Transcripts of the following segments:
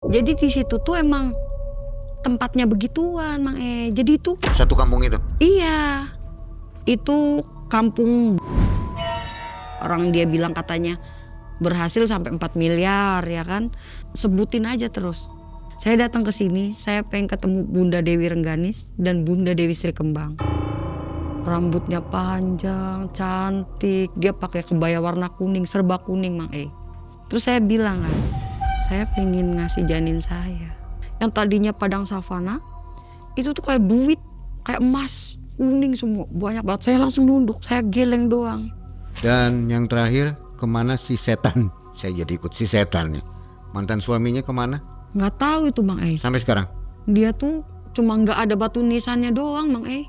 Jadi di situ tuh emang tempatnya begituan, Mang E. Jadi itu Satu kampung itu? iya, itu kampung orang dia bilang katanya berhasil sampai 4 miliar ya kan. Sebutin aja terus. Saya datang ke sini, saya pengen ketemu Bunda Dewi Rengganis dan Bunda Dewi Sri Kembang. Rambutnya panjang, cantik, dia pakai kebaya warna kuning, serba kuning Mang E. Terus saya bilang kan, saya pengen ngasih janin saya. Yang tadinya padang savana, itu tuh kayak duit, kayak emas, kuning semua, banyak banget. Saya langsung nunduk, saya geleng doang. Dan yang terakhir, kemana si setan? Saya jadi ikut si setan nih. Mantan suaminya kemana? Nggak tahu itu Mang E. Sampai sekarang? Dia tuh cuma nggak ada batu nisannya doang Mang E.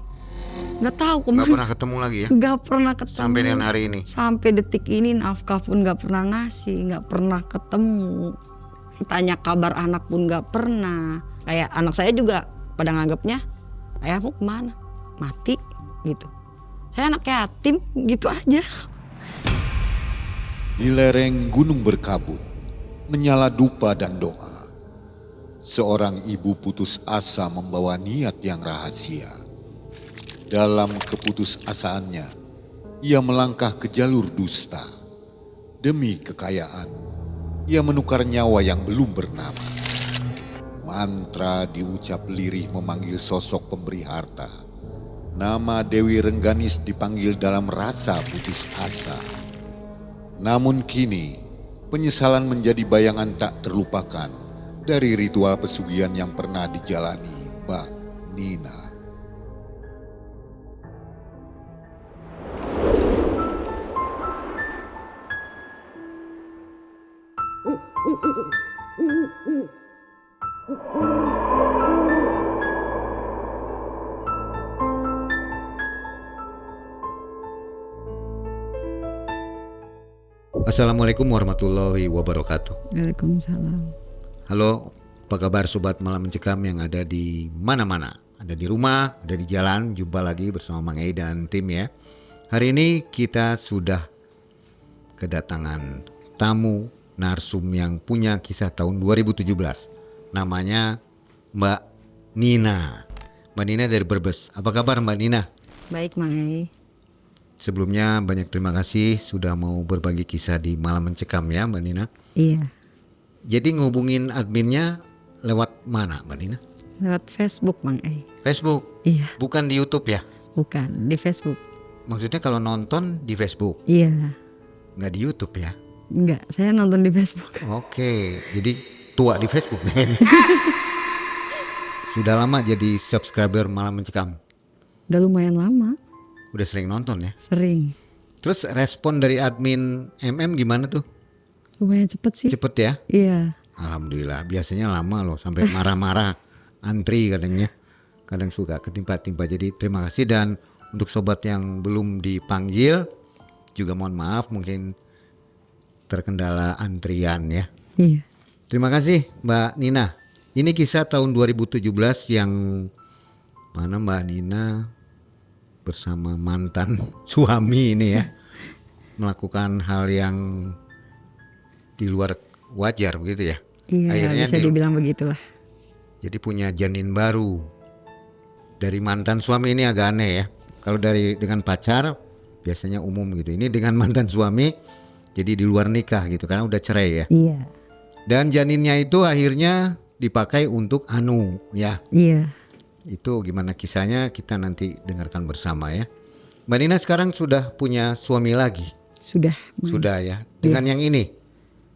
Nggak tahu kemana. Nggak pernah ketemu lagi ya? Nggak pernah ketemu. Sampai dengan hari ini? Sampai detik ini nafkah pun nggak pernah ngasih, nggak pernah ketemu. Tanya kabar anak pun nggak pernah. Kayak anak saya juga pada nganggapnya, ayahmu kemana? Mati gitu. Saya anak yatim gitu aja. Di lereng gunung berkabut, menyala dupa dan doa. Seorang ibu putus asa membawa niat yang rahasia. Dalam keputusasaannya, ia melangkah ke jalur dusta. Demi kekayaan, ia menukar nyawa yang belum bernama. Mantra diucap lirih memanggil sosok pemberi harta. Nama Dewi Rengganis dipanggil dalam rasa putus asa. Namun kini, penyesalan menjadi bayangan tak terlupakan dari ritual pesugihan yang pernah dijalani Mbak Nina. Assalamualaikum warahmatullahi wabarakatuh. Waalaikumsalam. Halo, apa kabar sobat malam mencekam yang ada di mana-mana? Ada di rumah, ada di jalan. Jumpa lagi bersama Mang E dan tim ya. Hari ini kita sudah kedatangan tamu narsum yang punya kisah tahun 2017. Namanya Mbak Nina. Mbak Nina dari Brebes. Apa kabar Mbak Nina? Baik Mang E. Sebelumnya banyak terima kasih sudah mau berbagi kisah di Malam Mencekam ya Mbak Nina. Iya. Jadi ngubungin adminnya lewat mana Mbak Nina? Lewat Facebook Mang E. Facebook? Iya. Bukan di YouTube ya? Bukan, di Facebook. Maksudnya kalau nonton di Facebook? Iya. Nggak di YouTube ya? Enggak, saya nonton di Facebook. Oke, jadi tua di Facebook. Sudah lama jadi subscriber Malam Mencekam? Udah lumayan lama. Udah sering nonton ya? Sering. Terus respon dari admin MM gimana tuh? Lumayan cepet sih. Cepet ya? Iya. Alhamdulillah, biasanya lama loh sampai marah-marah, antri kadangnya. Kadang suka ketimpa-timpa. Jadi terima kasih, dan untuk sobat yang belum dipanggil juga mohon maaf mungkin terkendala antrian ya. Iya. Terima kasih Mbak Nina. Ini kisah tahun 2017 yang mana Mbak Nina bersama mantan suami ini ya melakukan hal yang di luar wajar begitu ya. Iya, Akhirnya bisa dibilang begitulah. jadi punya janin baru dari mantan suami. Ini agak aneh ya. Kalau dengan pacar biasanya umum gitu. Ini dengan mantan suami, jadi di luar nikah gitu karena udah cerai ya. Iya. Dan janinnya itu akhirnya dipakai untuk anu ya. Iya. Itu gimana kisahnya kita nanti dengarkan bersama ya. Mbak Nina sekarang sudah punya suami lagi? Sudah. Sudah ya. Dengan yang ini?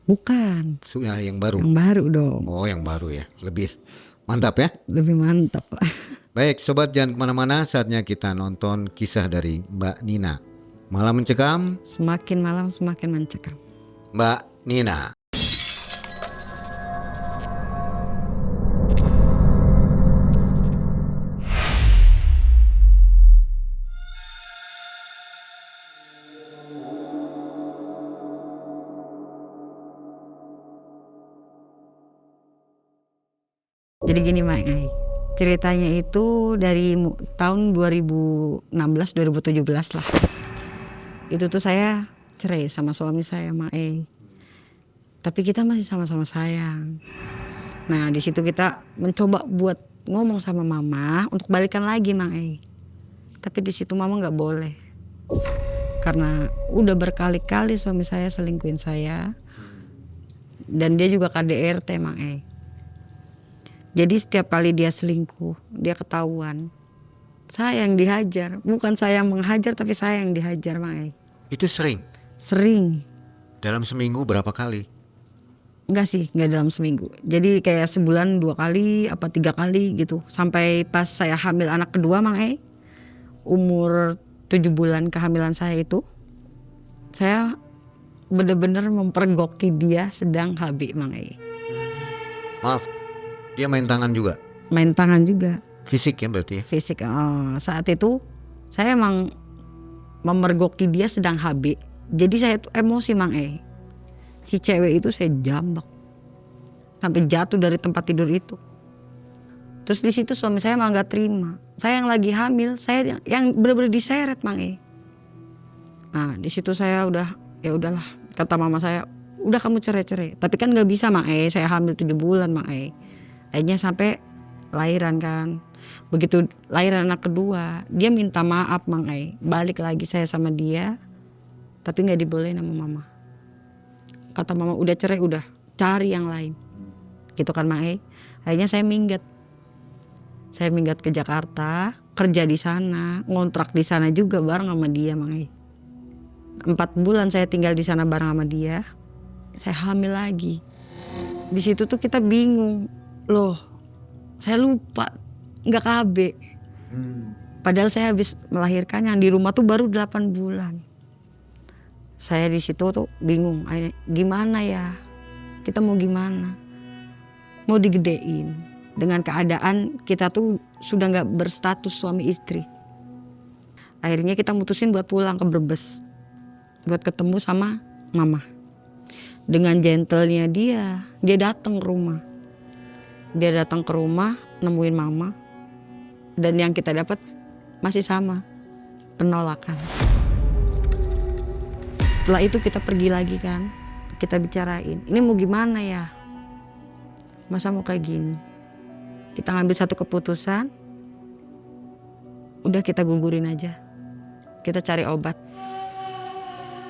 Bukan. Sudah yang baru? Yang baru dong. Oh yang baru ya. Lebih mantap ya. Lebih mantap lah. Baik sobat, jangan kemana-mana, saatnya kita nonton kisah dari Mbak Nina. Malam Mencekam, Semakin malam semakin mencekam. Mbak Nina. Jadi gini Mang E. Ceritanya itu dari tahun 2016-2017 lah. Itu tuh saya cerai sama suami saya Mang E. Tapi kita masih sama-sama sayang. Nah di situ kita mencoba buat ngomong sama mama untuk balikan lagi Mang E. Tapi di situ mama nggak boleh. Karena udah berkali-kali suami saya selingkuhin saya. Dan dia juga KDRT Mang E. Jadi setiap kali dia selingkuh, dia ketahuan. Saya yang dihajar, bukan saya yang menghajar tapi saya yang dihajar Mang E. Itu sering? Sering. Dalam seminggu berapa kali? Enggak sih, enggak dalam seminggu. Jadi kayak sebulan 2 kali apa 3 kali gitu. Sampai pas saya hamil anak kedua Mang E. Umur 7 bulan kehamilan saya itu. Saya benar-benar mempergoki dia sedang HB Mang E. Maaf, dia main tangan juga? Main tangan juga. Fisik ya berarti ya? Fisik. Saat itu saya emang memergoki dia sedang HB. Jadi saya tuh emosi Mang E. Si cewek itu saya jambak sampai jatuh dari tempat tidur itu. Terus di situ suami saya malah nggak terima. Saya yang lagi hamil, saya yang benar-benar diseret Mang E. Nah di situ saya udah ya udahlah, kata mama saya, udah kamu cerai-cerai. Tapi kan nggak bisa Mang E, saya hamil 7 bulan Mang E. Akhirnya sampai lahiran kan. Begitu lahiran anak kedua, dia minta maaf Mang E. Balik lagi saya sama dia, tapi nggak dibolehin sama mama. Kata mama udah cerai, udah cari yang lain. Gitu kan Mang E. Akhirnya saya minggat. Saya minggat ke Jakarta, kerja di sana, ngontrak di sana juga bareng sama dia Mang E. 4 bulan saya tinggal di sana bareng sama dia. Saya hamil lagi. Di situ tuh kita bingung. Loh, saya lupa nggak KB. Padahal saya habis melahirkan, yang di rumah tuh baru 8 bulan. Saya di situ tuh bingung, gimana ya? Kita mau gimana? Mau digedein dengan keadaan kita tuh sudah nggak berstatus suami istri. Akhirnya kita mutusin buat pulang ke Brebes, buat ketemu sama mama. Dengan gentlenya dia datang ke rumah. Dia datang ke rumah, nemuin mama. Dan yang kita dapat masih sama, penolakan. Setelah itu kita pergi lagi kan, kita bicarain, ini mau gimana ya? Masa mau kayak gini? Kita ngambil satu keputusan, udah kita gugurin aja. Kita cari obat.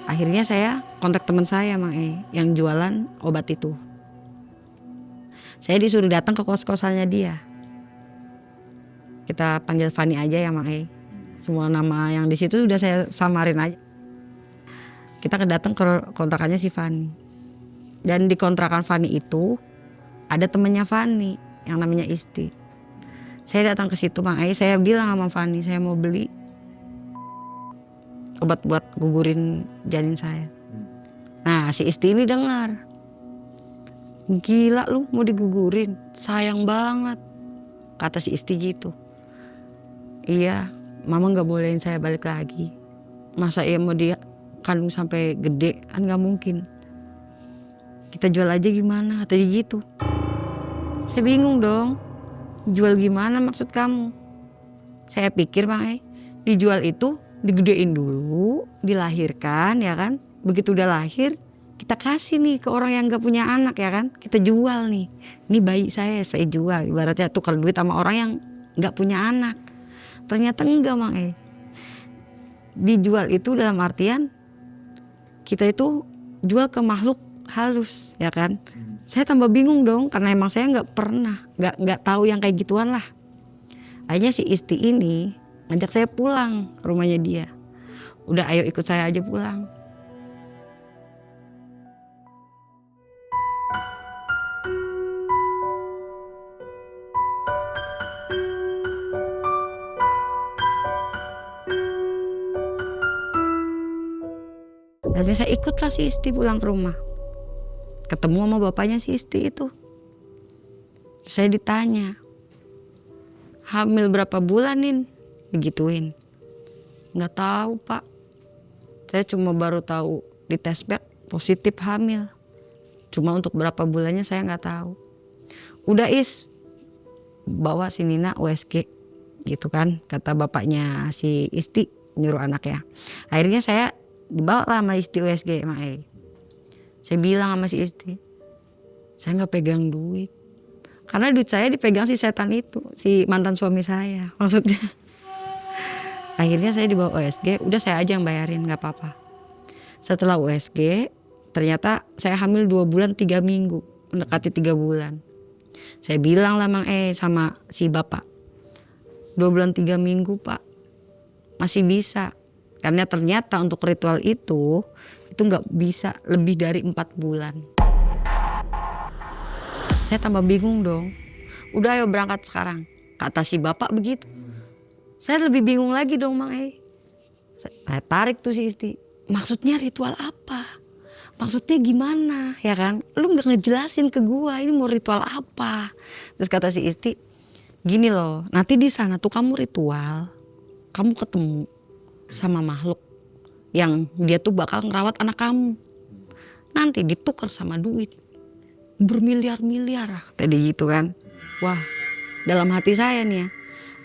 Akhirnya saya kontak teman saya Mang E, yang jualan obat itu. Saya disuruh datang ke kos-kosannya dia. Kita panggil Fani aja ya Mang E. Semua nama yang di situ udah saya samarin aja. Kita datang ke kontrakannya si Fani. Dan di kontrakan Fani itu ada temennya Fani yang namanya Isti. Saya datang ke situ Mang E, saya bilang sama Fani, saya mau beli obat buat gugurin janin saya. Nah si Isti ini dengar. Gila lu mau digugurin, sayang banget. Kata si Isti gitu. Iya, mama gak bolehin saya balik lagi. Masa iya mau dia kandung sampai gede, kan gak mungkin. Kita jual aja gimana, kata dia gitu. Saya bingung dong, jual gimana maksud kamu? Saya pikir Mang E, dijual itu digedein dulu, dilahirkan ya kan. Begitu udah lahir, kita kasih nih ke orang yang gak punya anak ya kan. Kita jual nih, ini bayi saya jual. Ibaratnya tukar duit sama orang yang gak punya anak. Ternyata enggak Mang E. Dijual itu dalam artian kita itu jual ke makhluk halus ya kan. Saya tambah bingung dong karena emang saya nggak tahu yang kayak gituan lah. Akhirnya si Isti ini ngajak saya pulang ke rumahnya dia. Udah ayo ikut saya aja pulang. Akhirnya saya ikutlah si Isti pulang ke rumah. Ketemu sama bapaknya si Isti itu. Saya ditanya, hamil berapa bulan Nin? Begituin. Nggak tahu Pak. Saya cuma baru tahu di tes swab positif hamil. Cuma untuk berapa bulannya saya nggak tahu. Udah Is, bawa si Nina USG. Gitu kan, kata bapaknya si Isti nyuruh anaknya. Akhirnya saya dibawa lah sama Isti USG Mang E. Saya bilang sama si Isti, saya nggak pegang duit. Karena duit saya dipegang si setan itu, si mantan suami saya maksudnya. Akhirnya saya dibawa USG, udah saya aja yang bayarin, gak apa-apa. Setelah USG ternyata saya hamil 2 bulan 3 minggu, mendekati 3 bulan. Saya bilang lah Mang sama si bapak, 2 bulan 3 minggu Pak, masih bisa. Karena ternyata untuk ritual itu gak bisa lebih dari 4 bulan. Saya tambah bingung dong. Udah ayo berangkat sekarang. Kata si bapak begitu. Saya lebih bingung lagi dong Mang Saya tarik tuh si Isti. Maksudnya ritual apa? Maksudnya gimana? Ya kan? Lu gak ngejelasin ke gua ini mau ritual apa. Terus kata si Isti, gini loh, nanti di sana tuh kamu ritual. Kamu ketemu sama makhluk yang dia tuh bakal ngerawat anak kamu. Nanti ditukar sama duit. Bermiliar-miliar tadi gitu kan. Wah, dalam hati saya nih ya,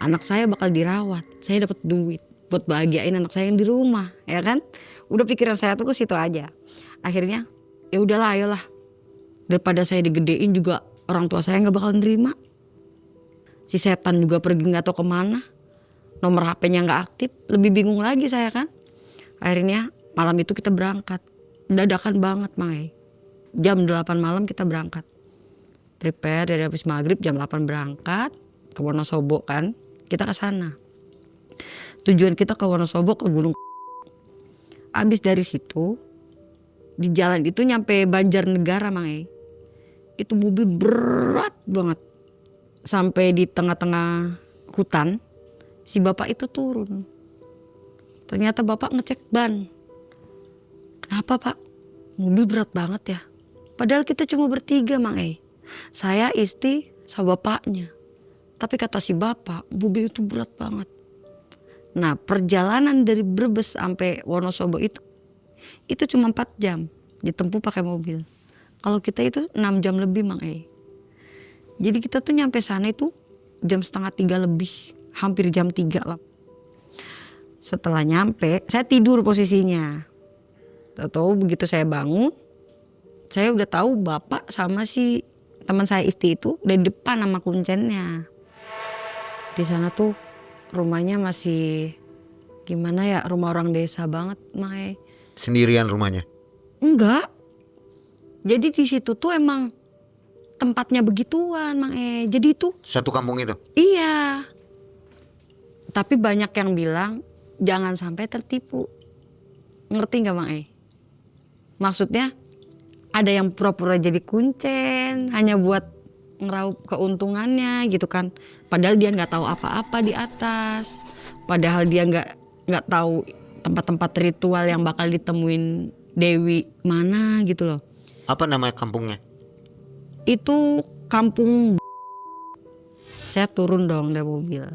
anak saya bakal dirawat, saya dapat duit buat bahagiain anak saya yang di rumah, ya kan? Udah pikiran saya tuh ke situ aja. Akhirnya ya udahlah, ayolah. Daripada saya digedein juga orang tua saya nggak bakal nerima. Si setan juga pergi nggak tahu kemana, nomor HP-nya nggak aktif, lebih bingung lagi saya kan. Akhirnya malam itu kita berangkat, dadakan banget Mang Jam 8 malam kita berangkat. Prepare dari habis maghrib jam 8 berangkat ke Wonosobo kan. Kita ke sana. Tujuan kita ke Wonosobo ke Gunung. Abis dari situ di jalan itu nyampe Banjarnegara Mang Itu mobil berat banget. Sampai di tengah-tengah hutan si bapak itu turun. Ternyata bapak ngecek ban. Kenapa Pak? Mobil berat banget ya. Padahal kita cuma bertiga Mang Saya, Isti, sama bapaknya. Tapi kata si bapak, mobil itu berat banget. Nah perjalanan dari Brebes sampai Wonosobo itu cuma 4 jam ditempuh pakai mobil. Kalau kita itu 6 jam lebih Mang Jadi kita tuh nyampe sana itu jam 2:30 lebih. Hampir jam 3 lah. Setelah nyampe, saya tidur posisinya. Tahu begitu saya bangun, saya udah tahu bapak sama si teman saya Isti itu udah di depan sama kuncennya. Di sana tuh rumahnya masih gimana ya, rumah orang desa banget Mang Sendirian rumahnya? Enggak. Jadi di situ tuh emang tempatnya begituan Mang Jadi itu Satu kampung itu? iya. Tapi banyak yang bilang jangan sampai tertipu. Ngerti gak Mang Maksudnya ada yang pura-pura jadi kuncen hanya buat ngeraup keuntungannya gitu kan. Padahal dia nggak tahu apa-apa di atas. Padahal dia nggak tahu tempat-tempat ritual yang bakal ditemuin Dewi mana gitu loh. Apa nama kampungnya? Itu kampung. Saya turun dong dari mobil.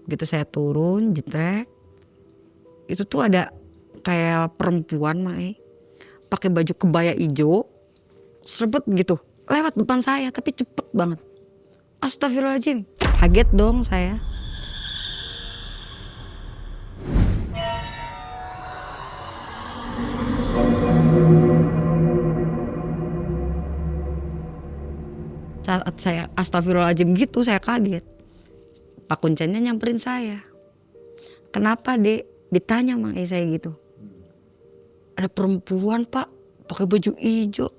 Begitu saya turun jetrek, itu tuh ada kayak perempuan pakai baju kebaya hijau, serbet gitu, lewat depan saya tapi cepet banget. Astagfirullahaladzim, kaget dong saya. Saat saya astagfirullahaladzim gitu saya kaget. Pak kuncennya nyamperin saya. Kenapa Dek? Ditanya Mang saya gitu. Ada perempuan Pak pakai baju hijau.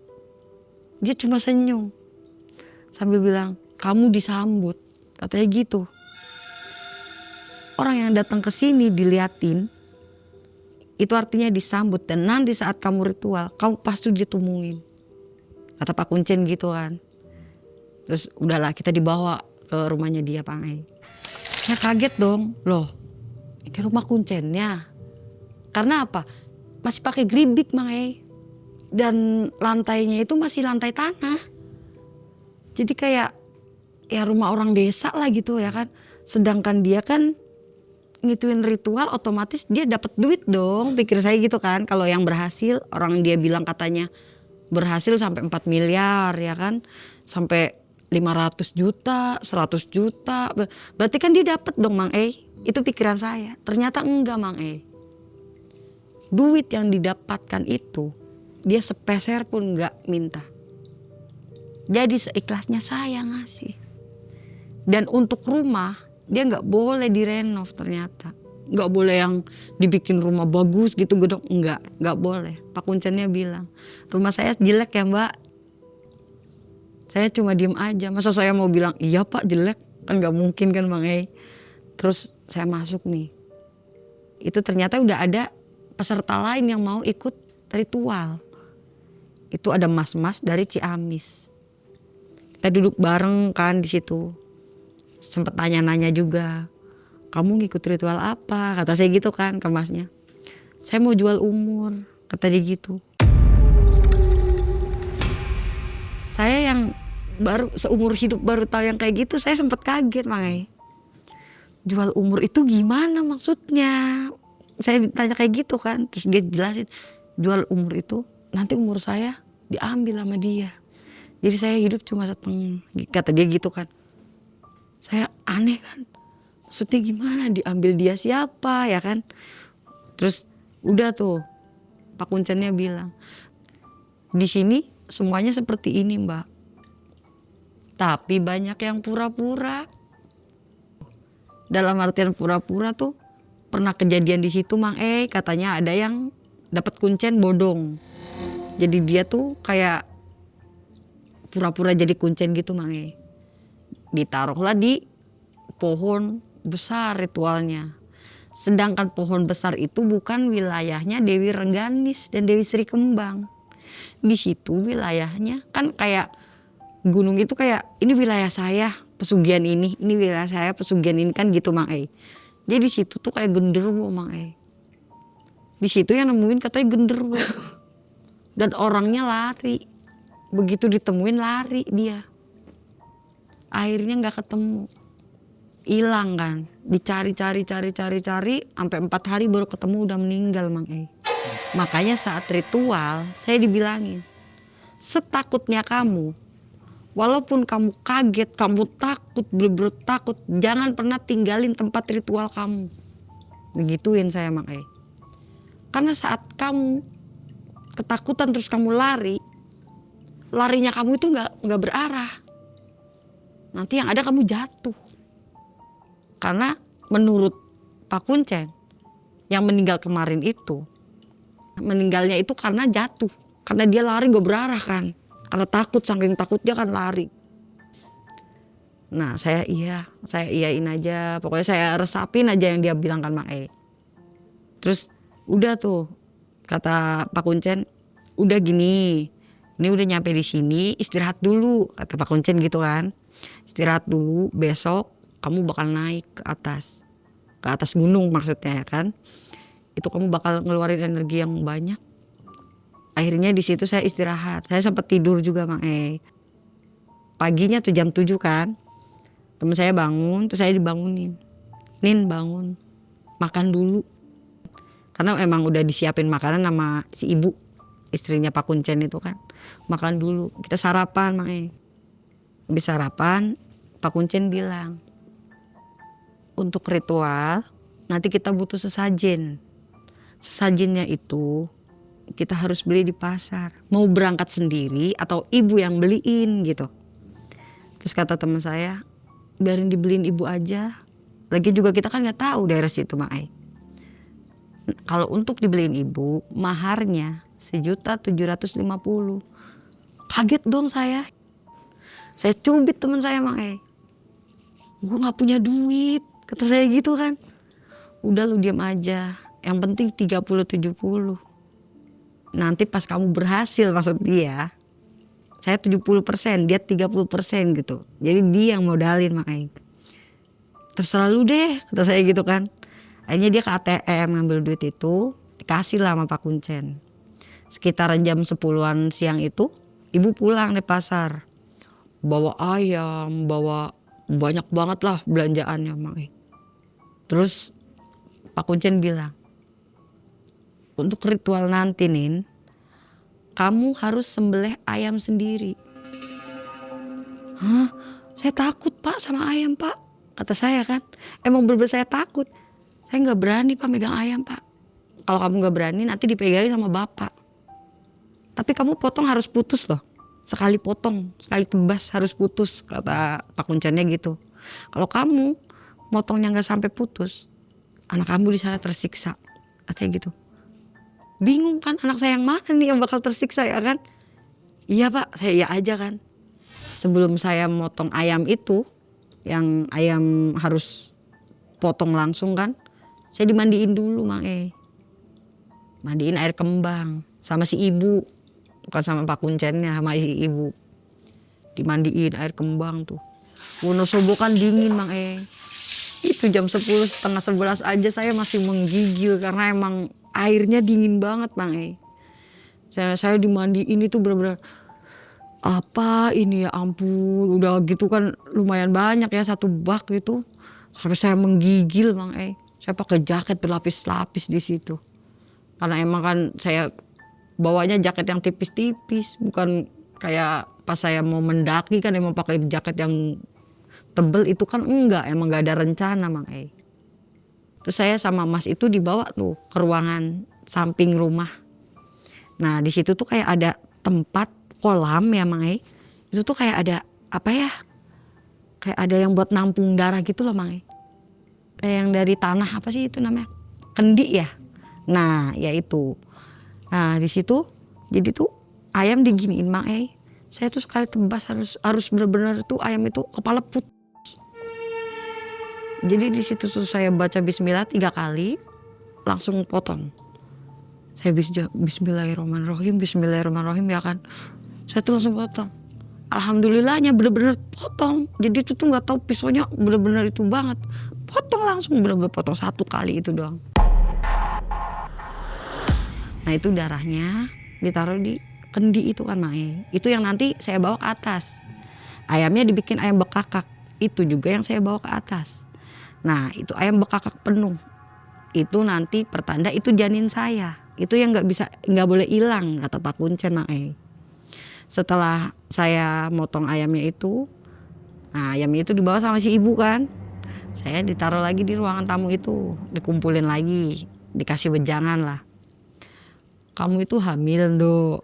Dia cuma senyum sambil bilang kamu disambut, katanya gitu. Orang yang datang ke sini diliatin itu artinya disambut, dan nanti saat kamu ritual kamu pasti ditemuin, kata Pak Kuncen gitu kan. Terus udahlah kita dibawa ke rumahnya dia Pak Saya kaget dong, loh ini rumah kuncennya. Karena apa? Masih pakai geribik Mang dan lantainya itu masih lantai tanah. Jadi kayak ya rumah orang desa lah gitu ya kan. Sedangkan dia kan ngituin ritual, otomatis dia dapat duit dong, pikir saya gitu kan. Kalau yang berhasil, orang dia bilang katanya berhasil sampai 4 miliar ya kan. Sampai 500 juta, 100 juta. Berarti kan dia dapat dong Mang Itu pikiran saya. Ternyata enggak Mang Duit yang didapatkan itu dia sepeser pun enggak minta. Jadi seikhlasnya saya ngasih. Dan untuk rumah dia nggak boleh direnov ternyata. Nggak boleh yang dibikin rumah bagus gitu gedung, nggak boleh. Pak Kuncennya bilang, rumah saya jelek ya Mbak. Saya cuma diem aja, masa saya mau bilang iya Pak jelek, kan nggak mungkin kan Bang Ei. Terus saya masuk nih, itu ternyata udah ada peserta lain yang mau ikut ritual. Itu ada mas-mas dari Ciamis. Kita duduk bareng kan di situ, sempet nanya-nanya juga. Kamu ngikut ritual apa? Kata saya gitu kan ke masnya. Saya mau jual umur, kata dia gitu. Saya yang baru seumur hidup baru tahu yang kayak gitu, saya sempet kaget makanya. Jual umur itu gimana maksudnya? Saya tanya kayak gitu kan, terus dia jelasin jual umur itu nanti umur saya diambil sama dia. Jadi saya hidup cuma setengah, kata dia gitu kan. Saya aneh kan. Maksudnya gimana, diambil dia siapa ya kan. Terus udah tuh Pak Kuncennya bilang, di sini semuanya seperti ini Mbak, tapi banyak yang pura-pura. Dalam artian pura-pura tuh pernah kejadian di situ Mang katanya ada yang dapat kuncen bodong. Jadi dia tuh kayak pura-pura jadi kuncen gitu Mang ditaruhlah di pohon besar ritualnya. Sedangkan pohon besar itu bukan wilayahnya Dewi Rengganis dan Dewi Sri Kembang. Di situ wilayahnya kan kayak gunung itu kayak ini wilayah saya pesugihan ini wilayah saya pesugihan ini kan gitu Mang Jadi di situ tuh kayak genderuwo Mang Di situ yang nemuin katanya genderuwo. Dan orangnya lari. Begitu ditemuin lari dia. Akhirnya nggak ketemu. Hilang kan, dicari sampai 4 hari baru ketemu udah meninggal Mang Makanya saat ritual saya dibilangin, setakutnya kamu, walaupun kamu kaget, kamu takut, bener-bener takut, jangan pernah tinggalin tempat ritual kamu. Begituin saya Mang Karena saat kamu ketakutan terus kamu larinya kamu itu nggak berarah. Nanti yang ada kamu jatuh. Karena menurut Pak Kuncen yang meninggal kemarin itu, meninggalnya itu karena jatuh. Karena dia lari gak berarah kan. Karena takut, saking takutnya kan lari. Nah saya iyain aja. Pokoknya saya resapin aja yang dia bilang kan Mak Terus udah tuh kata Pak Kuncen, udah gini, ini udah nyampe di sini, istirahat dulu. Kata Pak Kuncen gitu kan. Istirahat dulu, besok kamu bakal naik ke atas gunung maksudnya ya kan. Itu kamu bakal ngeluarin energi yang banyak. Akhirnya di situ saya istirahat. Saya sempat tidur juga Mang Paginya tuh jam 7 kan. Temen saya bangun, terus saya dibangunin. Nin bangun, makan dulu. Karena emang udah disiapin makanan sama si ibu, istrinya Pak Kuncen itu kan. Makan dulu, kita sarapan Mang Habis sarapan, Pak Kuncen bilang, untuk ritual nanti kita butuh sesajen. Sesajennya itu kita harus beli di pasar. Mau berangkat sendiri atau ibu yang beliin gitu. Terus kata teman saya, biarin dibeliin ibu aja. Lagi juga kita kan nggak tahu daerah situ Mak Kalau untuk dibeliin ibu, maharnya 1.750.000. Kaget dong saya. Saya cubit teman saya Mak gue nggak punya duit, kata saya gitu kan. Udah lu diam aja, yang penting 30-70. Nanti pas kamu berhasil, maksud dia, saya 70%, dia 30% gitu. Jadi dia yang modalin makanya. Terserah lu deh, kata saya gitu kan. Akhirnya dia ke ATM ngambil duit itu, dikasih lah sama Pak Kuncen. Sekitaran jam 10-an siang itu, ibu pulang dari pasar. Bawa ayam, bawa banyak banget lah belanjaannya Mang Terus Pak Kuncen bilang, untuk ritual nanti Nin, kamu harus sembelih ayam sendiri. Hah? Saya takut Pak sama ayam Pak, kata saya kan. Emang bener-bener saya takut. Saya gak berani Pak megang ayam Pak. Kalau kamu gak berani nanti dipegangin sama bapak. Tapi kamu potong harus putus loh. sekali potong, sekali tebas harus putus, kata Pak Kuncennya gitu. Kalau kamu motongnya nggak sampai putus, anak kamu di sana tersiksa, katanya gitu. Bingung kan, anak saya yang mana nih yang bakal tersiksa ya kan? Iya Pak, saya iya aja kan. Sebelum saya motong ayam itu, yang ayam harus potong langsung kan, saya dimandiin dulu Mang mandiin air kembang sama si ibu, bukan sama Pak Kuncennya, sama si ibu. Dimandiin air kembang tuh. Wonosobo kan dingin Mang Itu jam 10 setengah 11 aja saya masih menggigil karena emang airnya dingin banget Mang Saya dimandiin itu benar-benar apa ini ya ampun, udah gitu kan lumayan banyak ya, 1 bak gitu. Sampai saya menggigil Mang Saya pakai jaket berlapis-lapis di situ. Karena emang kan saya bawanya jaket yang tipis-tipis, bukan kayak pas saya mau mendaki kan emang pakai jaket yang tebel itu kan enggak, emang gak ada rencana Mang Terus saya sama Mas itu dibawa tuh ke ruangan samping rumah. Nah di situ tuh kayak ada tempat kolam ya Mang Itu tuh kayak ada apa ya? Kayak ada yang buat nampung darah gitu loh Mang Kayak yang dari tanah apa sih itu namanya? Kendi ya. Nah, ya itu. Nah, di situ jadi tuh ayam diginiin Mang Saya tuh sekali tebas harus benar-benar tuh ayam itu kepala putus. Jadi di situ tuh saya baca bismillah 3 kali langsung potong. Saya bismillahirrahmanirrahim, bismillahirrahmanirrahim ya kan. Saya tuh langsung potong. Alhamdulillahnya benar-benar potong. Jadi itu tuh nggak tahu pisaunya benar-benar itu banget. Potong langsung, benar-benar potong 1 kali itu doang. Nah itu darahnya ditaruh di kendi itu kan Mang Itu yang nanti saya bawa ke atas. Ayamnya dibikin ayam bekakak. Itu juga yang saya bawa ke atas. Nah itu ayam bekakak penuh. Itu nanti pertanda itu janin saya. Itu yang nggak boleh hilang kata Pak Kuncen Mang Setelah saya motong ayamnya itu, nah ayamnya itu dibawa sama si ibu kan. Saya ditaruh lagi di ruangan tamu itu, dikumpulin lagi, dikasih wejangan lah. Kamu itu hamil Dok.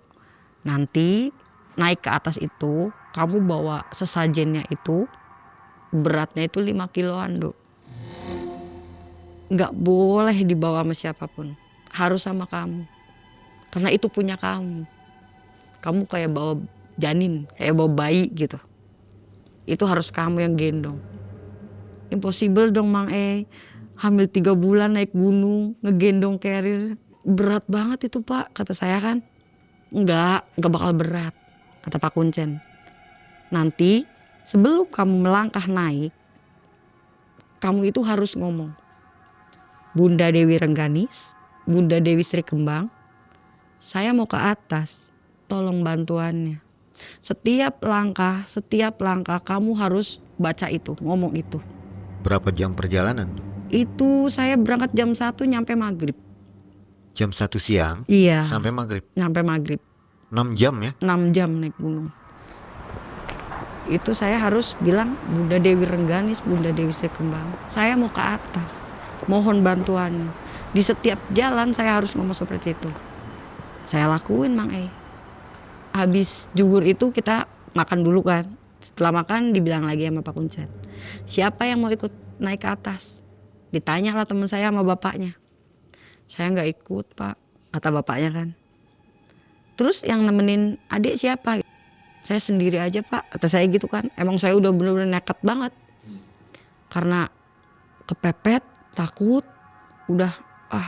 Nanti naik ke atas itu, kamu bawa sesajennya itu, beratnya itu 5 kiloan Dok. Nggak boleh dibawa sama siapapun, harus sama kamu. Karena itu punya kamu. Kamu kayak bawa janin, kayak bawa bayi gitu. Itu harus kamu yang gendong. Impossible dong Mang hamil 3 bulan naik gunung, ngegendong carrier. Berat banget itu Pak, kata saya kan. Enggak bakal berat, kata Pak Kuncen. Nanti sebelum kamu melangkah naik, kamu itu harus ngomong. Bunda Dewi Rengganis, Bunda Dewi Sri Kembang, saya mau ke atas, tolong bantuannya. Setiap langkah kamu harus baca itu, ngomong itu. Berapa jam perjalanan? Itu saya berangkat jam 1 nyampe maghrib. Jam 1 siang? Iya. Sampai maghrib? Nyampe maghrib. 6 jam ya? 6 jam naik gunung. Itu saya harus bilang Bunda Dewi Rengganis, Bunda Dewi Sri Kembang, saya mau ke atas, mohon bantuan. Di setiap jalan saya harus ngomong seperti itu. Saya lakuin Mang Habis juhur itu kita makan dulu kan. Setelah makan dibilang lagi sama Pak Kuncen, siapa yang mau ikut naik ke atas? Ditanya lah teman saya sama bapaknya. Saya nggak ikut Pak, kata bapaknya kan. Terus yang nemenin adik siapa? Saya sendiri aja Pak, kata saya gitu kan. Emang saya udah bener-bener nekat banget. Karena kepepet, takut,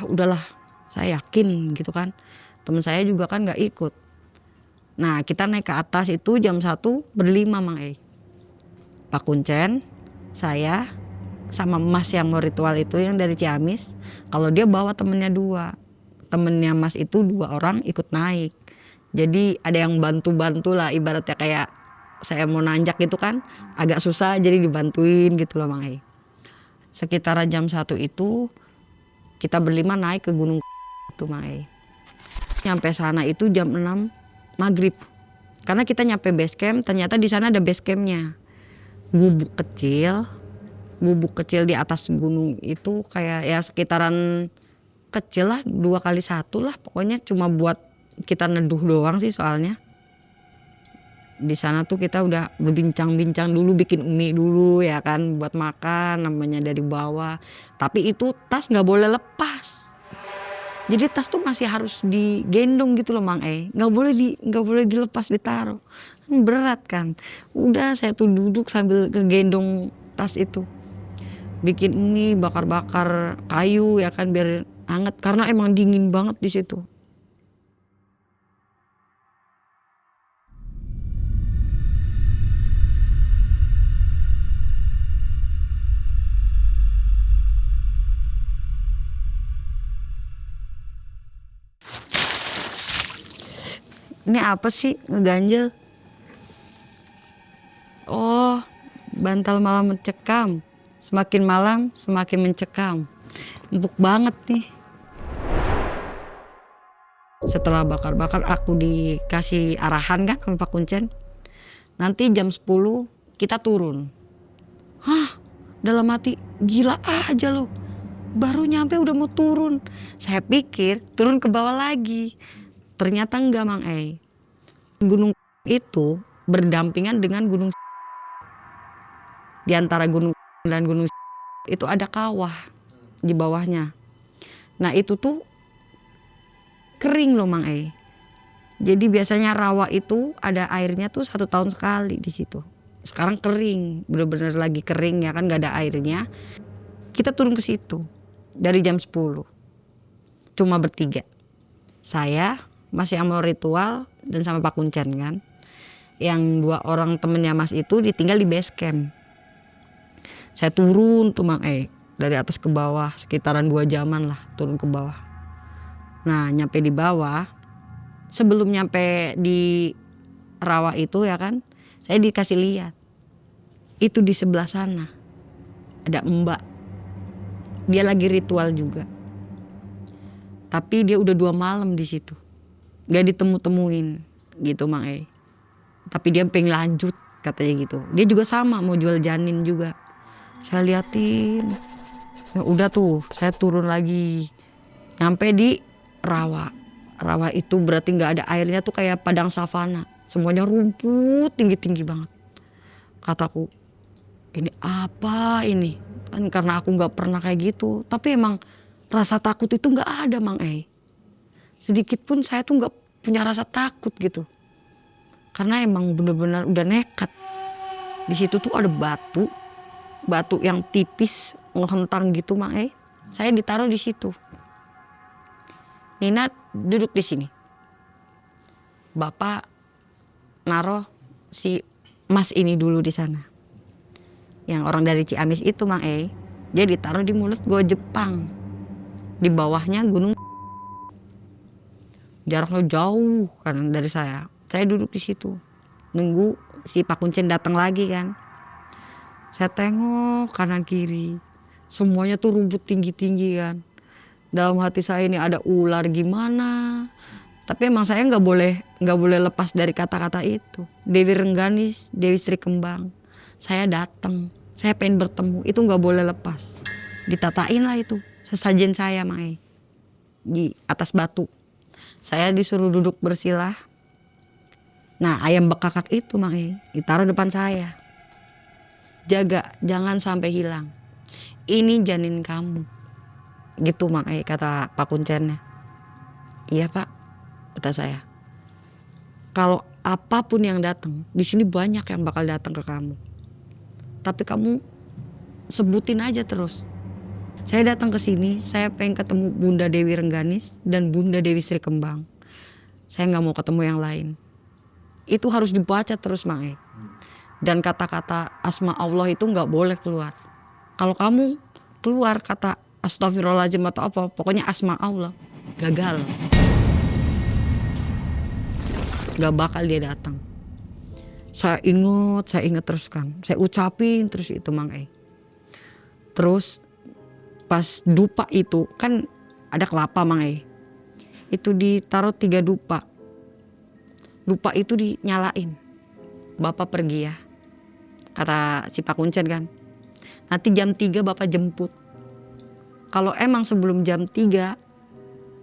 udahlah saya yakin gitu kan. Teman saya juga kan nggak ikut. Nah kita naik ke atas itu jam 1 berlima Mang Pak Kuncen, saya sama Mas yang mau ritual itu yang dari Ciamis. Kalau dia bawa temennya 2. Temennya Mas itu 2 orang ikut naik. Jadi ada yang bantu-bantu lah, ibaratnya kayak saya mau nanjak gitu kan. Agak susah jadi dibantuin gitu loh Mang Sekitaran jam 1 itu kita berlima naik ke gunung itu Mang Nyampe sana itu jam 6 maghrib. Karena kita nyampe base camp, ternyata di sana ada base campnya. Gubuk kecil di atas gunung itu kayak ya sekitaran kecil lah, 2x1 lah. Pokoknya cuma buat kita neduh doang sih soalnya. Di sana tuh kita udah berbincang-bincang dulu, bikin mie dulu ya kan buat makan, namanya dari bawah. Tapi itu tas nggak boleh lepas. Jadi tas tuh masih harus digendong gitu loh Mang nggak boleh dilepas ditaruh. Berat kan. Udah saya tuh duduk sambil kegendong tas itu. Bikin mie, bakar-bakar kayu ya kan biar hangat karena emang dingin banget di situ. Ini apa sih ngeganjel? Oh, bantal malam mencekam. Semakin malam semakin mencekam. Empuk banget nih. Setelah bakar-bakar aku dikasih arahan kan sama Pak Kuncen. Nanti jam 10 kita turun. Hah, dalam hati gila aja loh. Baru nyampe udah mau turun. Saya pikir turun ke bawah lagi. Ternyata enggak Mang Gunung itu berdampingan dengan gunung. Di antara gunung dan gunung itu ada kawah di bawahnya. Nah itu tuh kering loh Mang Jadi biasanya rawa itu ada airnya tuh 1 tahun sekali di situ. Sekarang kering, bener-bener lagi kering ya kan, nggak ada airnya. Kita turun ke situ dari jam 10. Cuma bertiga. Saya masih sama ritual dan sama Pak Kuncen kan. Yang 2 orang temennya Mas itu ditinggal di base camp. Saya turun tuh Mang dari atas ke bawah sekitaran 2 jaman lah turun ke bawah. Nah nyampe di bawah, sebelum nyampe di rawa itu ya kan, saya dikasih lihat. Itu di sebelah sana ada Mbak. Dia lagi ritual juga. Tapi dia udah 2 malam di situ. Gak ditemu-temuin gitu Mang Tapi dia pengen lanjut katanya gitu. Dia juga sama mau jual janin juga. Saya liatin. Ya udah tuh saya turun lagi. Nyampe di rawa. Rawa itu berarti gak ada airnya tuh kayak padang savana. Semuanya rumput tinggi-tinggi banget. Kataku ini apa ini? Kan karena aku gak pernah kayak gitu. Tapi emang rasa takut itu gak ada Mang Sedikit pun saya tuh gak punya rasa takut gitu. Karena emang benar-benar udah nekat. Di situ tuh ada batu yang tipis ngehentang gitu Mang Saya ditaruh di situ. Nina duduk di sini. Bapak naruh si Mas ini dulu di sana. Yang orang dari Ciamis itu Mang dia ditaruh di mulut gua Jepang. Di bawahnya gunung. Jaraknya jauh kan dari saya. Saya duduk di situ. Nunggu si Pak Kuncen datang lagi kan. Saya tengok kanan kiri. Semuanya tuh rumput tinggi-tinggi kan. Dalam hati saya ini ada ular gimana. Tapi emang saya nggak boleh lepas dari kata-kata itu. Dewi Rengganis, Dewi Sri Kembang. Saya datang. Saya pengen bertemu. Itu nggak boleh lepas. Ditatain lah itu. Sesajen saya Mang di atas batu. Saya disuruh duduk bersilah. Nah ayam bekakak itu Mang ditaruh depan saya. Jaga jangan sampai hilang. Ini janin kamu. Gitu Mang kata Pak Kuncennya. Iya Pak kata saya. Kalau apapun yang datang di sini banyak yang bakal datang ke kamu. Tapi kamu sebutin aja terus. Saya datang ke sini, saya pengen ketemu Bunda Dewi Rengganis dan Bunda Dewi Sri Kembang. Saya nggak mau ketemu yang lain. Itu harus dibaca terus Mang Dan kata-kata asma Allah itu nggak boleh keluar. Kalau kamu keluar kata astagfirullahaladzim atau apa, pokoknya asma Allah, gagal. Gak bakal dia datang. Saya ingat terus kan. Saya ucapin terus itu Mang Terus pas dupa itu kan ada kelapa Mang Itu ditaruh 3 dupa. Dupa itu dinyalain. Bapak pergi ya. Kata si Pak Kuncen kan. Nanti jam 3 Bapak jemput. Kalau emang sebelum jam 3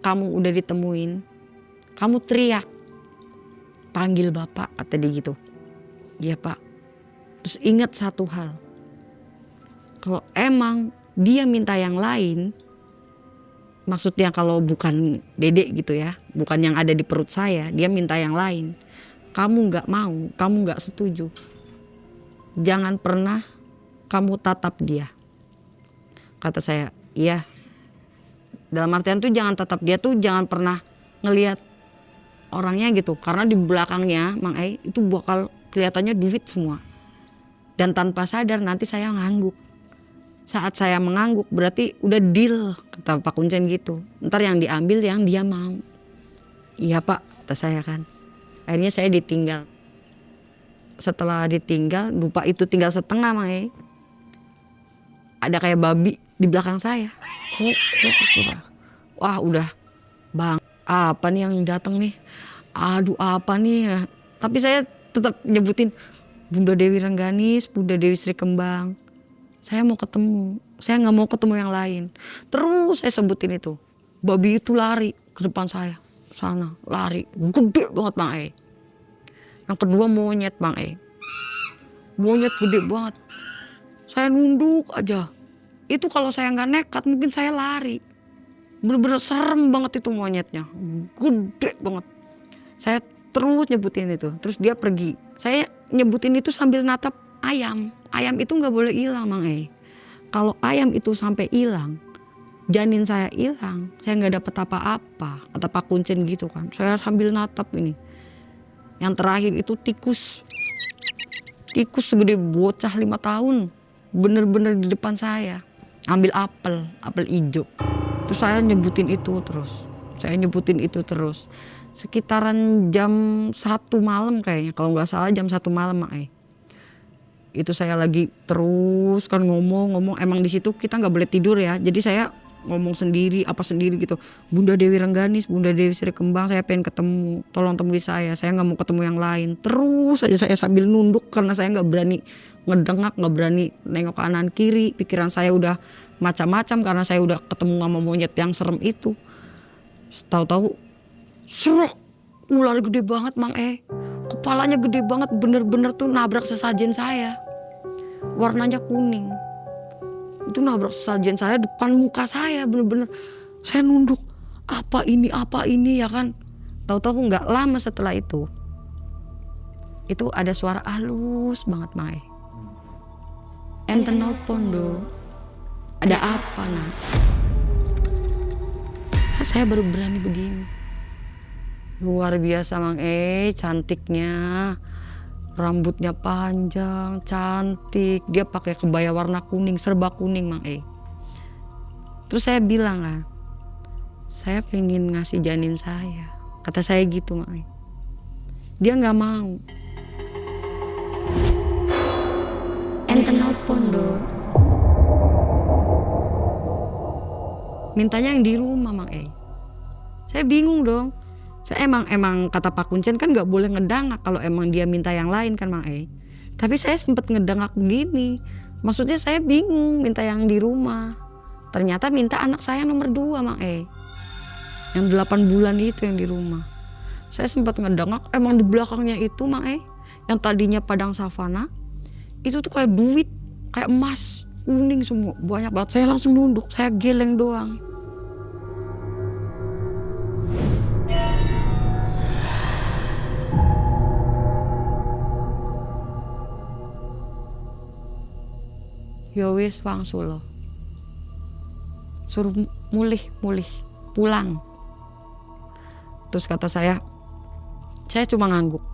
kamu udah ditemuin, kamu teriak. Panggil Bapak kata dia gitu. Iya Pak. Terus ingat satu hal. Kalau emang dia minta yang lain, maksudnya kalau bukan dedek gitu ya, bukan yang ada di perut saya, dia minta yang lain. Kamu gak mau, kamu gak setuju. Jangan pernah kamu tatap dia. Kata saya, iya. Dalam artian tuh jangan tatap dia tuh, jangan pernah ngelihat orangnya gitu. Karena di belakangnya Mang E itu bakal kelihatannya duit semua. Dan tanpa sadar nanti saya ngangguk. Saat saya mengangguk berarti udah deal, kata Pak Kuncen gitu. Ntar yang diambil yang dia mau. Iya Pak, kata saya kan. Akhirnya saya ditinggal. Setelah ditinggal, lupa itu tinggal setengah Mang E. Ada kayak babi di belakang saya. Wah udah, bang apa nih yang datang nih? Aduh apa nih? Tapi saya tetap nyebutin Bunda Dewi Rengganis, Bunda Dewi Sri Kembang. Saya mau ketemu, saya nggak mau ketemu yang lain. Terus saya sebutin itu. Babi itu lari ke depan saya, sana lari, gede banget Bang E. Yang kedua monyet Bang E, monyet gede banget. Saya nunduk aja. Itu kalau saya nggak nekat mungkin saya lari. Bener-bener serem banget itu monyetnya, gede banget. Saya terus nyebutin itu, terus dia pergi. Saya nyebutin itu sambil natap ayam. Ayam itu nggak boleh hilang Mang E. Kalau ayam itu sampai hilang, janin saya hilang, saya nggak dapet apa-apa. Kata Pak Kuncen gitu kan. Saya sambil natap ini. Yang terakhir itu tikus. Tikus segede bocah 5 tahun. Bener-bener di depan saya. Ambil apel hijau. Terus saya nyebutin itu terus. Sekitaran jam 1 malam kayaknya. Kalau nggak salah jam 1 malam Mak E. Itu saya lagi terus kan ngomong. Emang di situ kita nggak boleh tidur ya. Jadi saya ngomong sendiri gitu. Bunda Dewi Rengganis, Bunda Dewi Sri Kembang, saya pengen ketemu, tolong temui saya nggak mau ketemu yang lain. Terus aja saya sambil nunduk karena saya nggak berani ngedengak, nggak berani nengok kanan kiri. Pikiran saya udah macam-macam karena saya udah ketemu sama monyet yang serem itu. Tahu-tahu serok, ular gede banget Mang E. Kepalanya gede banget, bener-bener tuh nabrak sesajen saya. Warnanya kuning. Itu nabrak sesajen saya depan muka saya, bener-bener saya nunduk. Apa ini ya kan. Tahu-tahu nggak lama setelah itu ada suara halus banget Mae. Enten nelpon do. Ada apa nak? Saya baru berani begini. Luar biasa Mang cantiknya. Rambutnya panjang, cantik. Dia pakai kebaya warna kuning, serba kuning Mang E. Terus saya bilang lah, saya pengen ngasih janin saya. Kata saya gitu Mang E. Dia nggak mau. Enten nelpon do. Mintanya yang di rumah Mang E. Saya bingung dong. Saya emang kata Pak Kuncen kan nggak boleh ngedangak kalau emang dia minta yang lain kan Mang E. Tapi saya sempet ngedangak begini. Maksudnya saya bingung minta yang di rumah. Ternyata minta anak saya nomor 2 Mang E. Yang 8 bulan itu yang di rumah. Saya sempat ngedangak emang di belakangnya itu Mang E. Yang tadinya padang savana. Itu tuh kayak duit, kayak emas, kuning semua. Banyak banget. Saya langsung nunduk, saya geleng doang. Ya wis wangsul, suruh mulih pulang. Terus kata saya cuma ngangguk.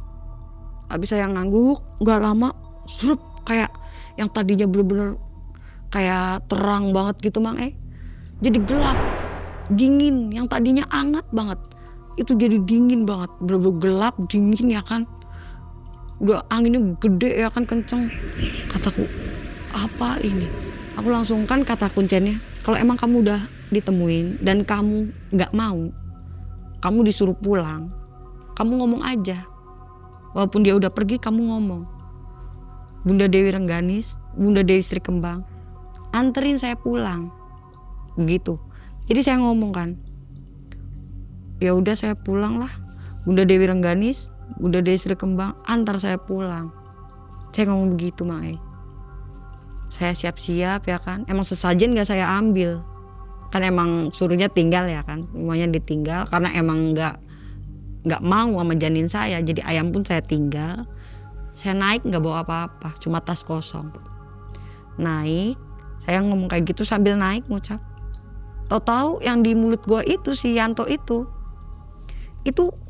Habis saya ngangguk nggak lama surup kayak yang tadinya bener-bener kayak terang banget gitu Mang E, jadi gelap, dingin. Yang tadinya hangat banget itu jadi dingin banget, bener-bener gelap dingin ya kan. Udah anginnya gede ya kan, kenceng. Kataku, apa ini? Aku langsung kan kata Kuncennya, kalau emang kamu udah ditemuin dan kamu nggak mau, kamu disuruh pulang, kamu ngomong aja. Walaupun dia udah pergi, kamu ngomong. Bunda Dewi Rengganis, Bunda Dewi Sri Kembang, anterin saya pulang, begitu. Jadi saya ngomong kan, ya udah saya pulang lah. Bunda Dewi Rengganis, Bunda Dewi Sri Kembang, antar saya pulang. Saya ngomong begitu Mang. Saya siap-siap ya kan. Emang sesajen gak saya ambil. Kan emang suruhnya tinggal ya kan. Semuanya ditinggal karena emang gak mau sama janin saya. Jadi ayam pun saya tinggal. Saya naik gak bawa apa-apa. Cuma tas kosong. Naik. Saya ngomong kayak gitu sambil naik ngucap. Tahu-tahu yang di mulut gua itu si Yanto itu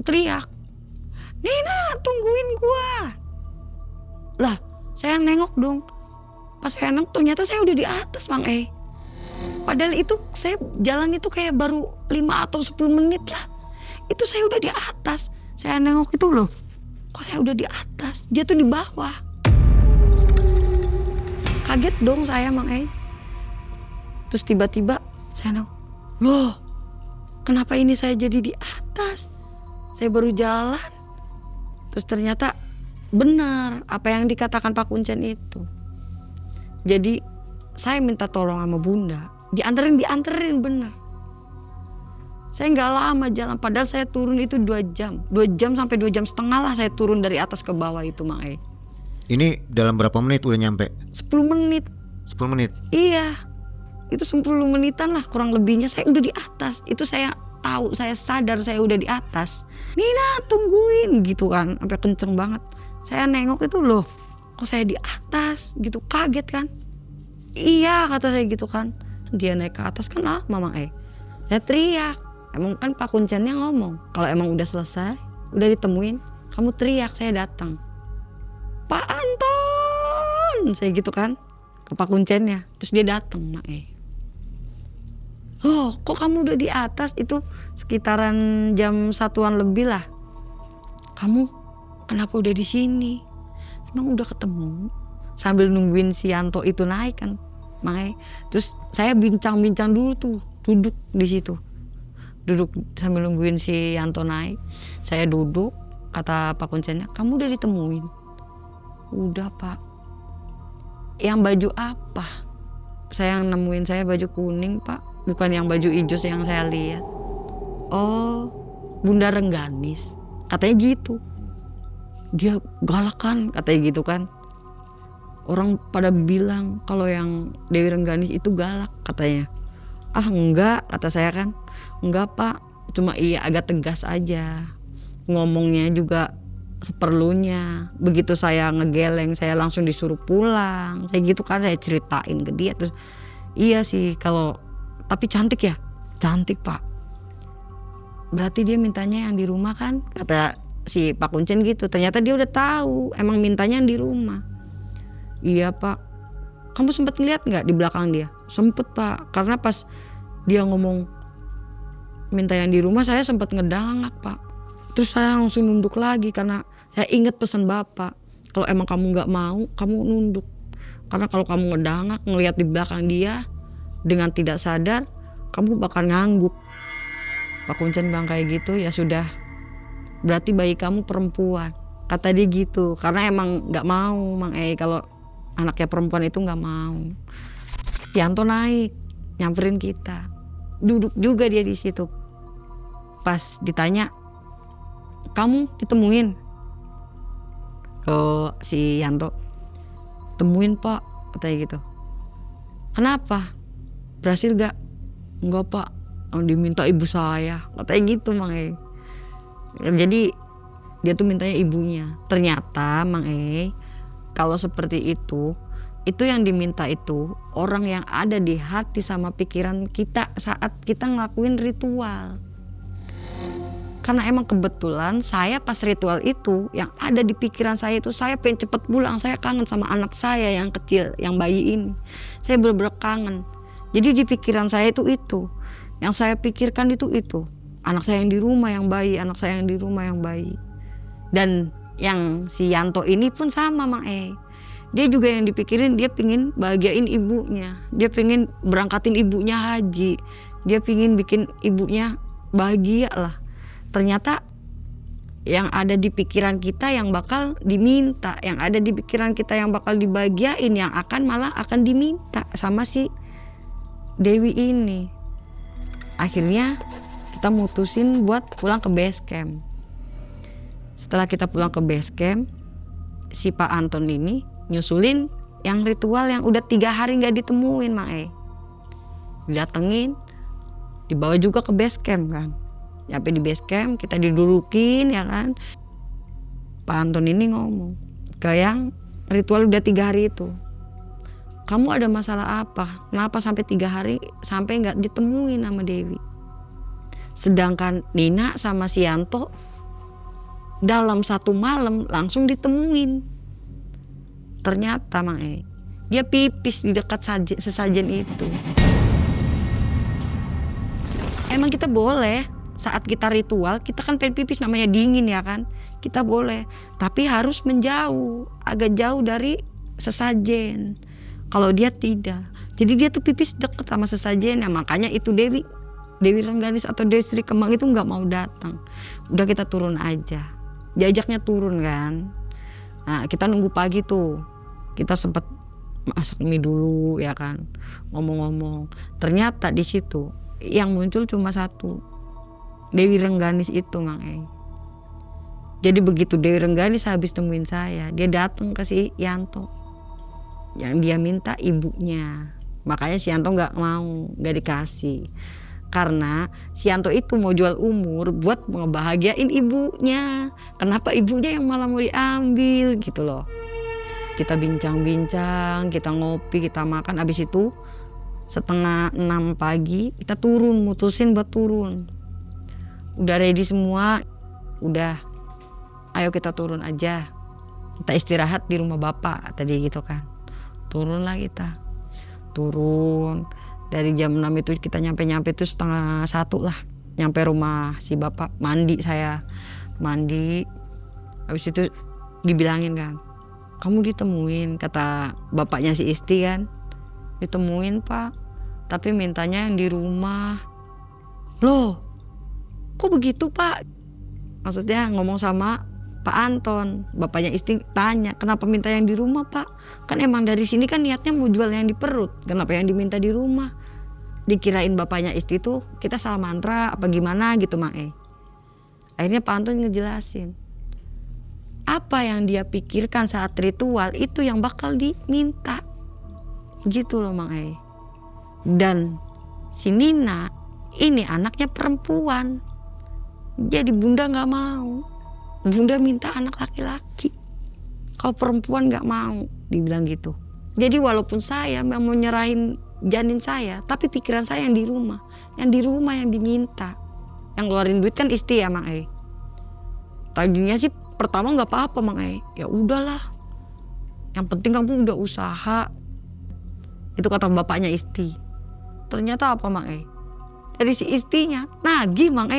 teriak, "Nina, tungguin gua." Lah, saya nengok dong. Pas saya nengok ternyata saya udah di atas Mang. Padahal itu saya jalan itu kayak baru 5 atau 10 menit lah. Itu saya udah di atas. Saya nengok itu loh. Kok saya udah di atas? Dia tuh di bawah. Kaget dong saya Mang. Terus tiba-tiba saya nengok, loh kenapa ini saya jadi di atas? Saya baru jalan. Terus ternyata benar apa yang dikatakan Pak Kuncen itu. Jadi saya minta tolong sama Bunda, dianterin benar. Saya nggak lama jalan, padahal saya turun itu 2 jam sampai 2 jam setengah lah saya turun dari atas ke bawah itu Mang. Ini dalam berapa menit udah nyampe? 10 menit. 10 menit? Iya, itu 10 menitan lah kurang lebihnya saya udah di atas. Itu saya tahu, saya sadar saya udah di atas. "Nina, tungguin," gitu kan, sampai kenceng banget. Saya nengok itu loh, kok saya di atas gitu, kaget kan. "Iya," kata saya gitu kan. Dia naik ke atas kan lah Mama. Saya teriak. Emang kan Pak Kuncennya ngomong, kalau emang udah selesai, udah ditemuin, kamu teriak, saya datang. "Pak Anton," saya gitu kan ke Pak Kuncennya. Terus dia datang Mak. "Loh, kok kamu udah di atas?" Itu sekitaran jam 1-an lebih lah. "Kamu kenapa udah di sini? Emang udah ketemu?" Sambil nungguin si Yanto itu naik kan, Mang. Terus saya bincang-bincang dulu tuh, duduk di situ. Duduk sambil nungguin si Yanto naik. Saya duduk, kata Pak Kuncennya, "Kamu udah ditemuin?" "Udah Pak." "Yang baju apa?" "Saya yang nemuin saya baju kuning Pak, bukan yang baju hijau yang saya lihat." "Oh, Bunda Rengganis," katanya gitu. "Dia galak kan," katanya gitu kan. "Orang pada bilang kalau yang Dewi Rengganis itu galak," katanya. "Ah enggak," kata saya kan. "Enggak Pak, cuma iya agak tegas aja. Ngomongnya juga seperlunya. Begitu saya ngegeleng saya langsung disuruh pulang." Saya gitu kan, saya ceritain ke dia. Terus, "Iya sih kalau tapi cantik ya?" "Cantik Pak." "Berarti dia mintanya yang di rumah kan?" Kata si Pak Kuncen gitu. Ternyata dia udah tahu emang mintanya yang di rumah. "Iya Pak." "Kamu sempat ngeliat nggak di belakang dia?" "Sempet Pak, karena pas dia ngomong minta yang di rumah saya sempat ngedangak Pak. Terus saya langsung nunduk lagi karena saya ingat pesan Bapak, kalau emang kamu nggak mau kamu nunduk, karena kalau kamu ngedangak ngelihat di belakang dia dengan tidak sadar kamu bakal ngangguk." Pak Kuncen bilang kayak gitu. "Ya sudah, berarti bayi kamu perempuan," kata dia gitu, karena emang nggak mau Mang kalau anaknya perempuan itu nggak mau. Yanto naik nyamperin kita, duduk juga dia di situ. Pas ditanya, "Kamu ditemuin?" Ke si Yanto, "Temuin Pak," katanya gitu. "Kenapa? Berhasil gak?" "Enggak Pak, yang diminta ibu saya," katanya gitu Mang. Jadi dia tuh mintanya ibunya. Ternyata Mang kalau seperti itu yang diminta itu orang yang ada di hati sama pikiran kita saat kita ngelakuin ritual. Karena emang kebetulan saya pas ritual itu yang ada di pikiran saya itu saya pengen cepet pulang, saya kangen sama anak saya yang kecil, yang bayi ini. Saya bener-bener kangen. Jadi di pikiran saya itu yang saya pikirkan itu anak saya yang di rumah yang bayi, anak saya yang di rumah yang bayi. Dan yang si Yanto ini pun sama Mang. Dia juga yang dipikirin, dia pingin bahagiain ibunya, dia pingin berangkatin ibunya haji, dia pingin bikin ibunya bahagia lah. Ternyata yang ada di pikiran kita yang bakal diminta, yang ada di pikiran kita yang bakal dibahagiain, yang malah akan diminta sama si Dewi ini. Akhirnya kita mutusin buat pulang ke base camp. Setelah kita pulang ke base camp, si Pak Anton ini nyusulin yang ritual yang udah 3 hari nggak ditemuin Mang Didatengin, dibawa juga ke base camp kan. Sampai di base camp kita didudukin ya kan. Pak Anton ini ngomong ke yang ritual udah 3 hari itu, kamu ada masalah apa? Kenapa sampai 3 hari sampai nggak ditemuin sama Dewi? Sedangkan Nina sama si Yanto dalam 1 malam langsung ditemuin. Ternyata Mang dia pipis di dekat sesajen itu. Emang kita boleh saat kita ritual, kita kan pengen pipis, namanya dingin ya kan. Kita boleh, tapi harus menjauh, agak jauh dari sesajen. Kalau dia tidak, jadi dia tuh pipis deket sama sesajen. Ya makanya itu Dewi Rengganis atau Dewi Sri Kemang itu nggak mau datang. Udah kita turun aja, diajaknya turun kan. Nah kita nunggu pagi tuh, kita sempat masak mie dulu ya kan, ngomong-ngomong. Ternyata di situ yang muncul cuma 1, Dewi Rengganis itu Mang Jadi begitu Dewi Rengganis habis temuin saya, dia datang ke si Yanto yang dia minta ibunya. Makanya si Yanto nggak mau, nggak dikasih, karena si Yanto itu mau jual umur buat ngebahagiain ibunya. Kenapa ibunya yang malah mau diambil gitu loh. Kita bincang-bincang, kita ngopi, kita makan. Abis itu 5:30 pagi kita turun, mutusin buat turun. Udah ready semua, udah ayo kita turun aja, kita istirahat di rumah bapak tadi gitu kan. Turunlah kita, turun dari jam 6 itu kita nyampe itu 12:30 lah, nyampe rumah si bapak. Saya mandi, habis itu dibilangin kan, kamu ditemuin, kata bapaknya si Isti kan. Ditemuin Pak, tapi mintanya yang di rumah. Loh, kok begitu Pak? Maksudnya ngomong sama Pak Anton. Bapaknya Isti tanya, kenapa minta yang di rumah Pak? Kan emang dari sini kan niatnya mau jual yang di perut, kenapa yang diminta di rumah? Dikirain bapaknya Isti tuh kita salah mantra apa gimana gitu Mang Akhirnya Pak Anton ngejelasin, apa yang dia pikirkan saat ritual itu yang bakal diminta gitu loh Mang Dan si Nina ini anaknya perempuan, jadi bunda nggak mau, bunda minta anak laki-laki, kalau perempuan nggak mau, dibilang gitu. Jadi walaupun saya mau nyerahin janin saya, tapi pikiran saya yang di rumah yang diminta. Yang ngeluarin duit kan Isti ya Mang Tadinya sih pertama nggak apa-apa Mang ya udahlah, yang penting kamu udah usaha. Itu kata bapaknya Isti. Ternyata apa Mang dari si istrinya nagih Mang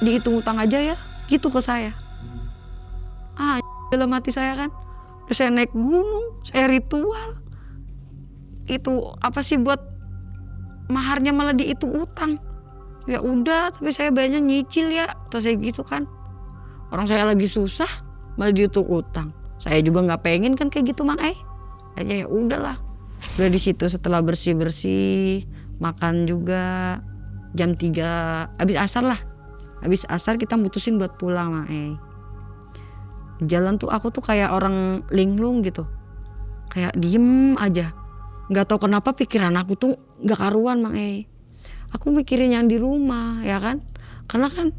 dihitung utang aja ya gitu ke saya. Dalam hati saya kan, terus saya naik gunung, saya ritual, itu apa sih buat maharnya malah dihitung utang. Ya udah, tapi saya bayarnya nyicil ya, terus saya gitu kan. Orang saya lagi susah malah dihitung utang. Saya juga nggak pengen kan kayak gitu Mang aja ya udahlah. Udah di situ setelah bersih-bersih, makan juga, jam 3 habis asar lah. Habis asar kita mutusin buat pulang Mang Jalan tuh aku tuh kayak orang linglung gitu. Kayak diem aja. Enggak tahu kenapa pikiran aku tuh enggak karuan Mang Aku mikirin yang di rumah ya kan. Karena kan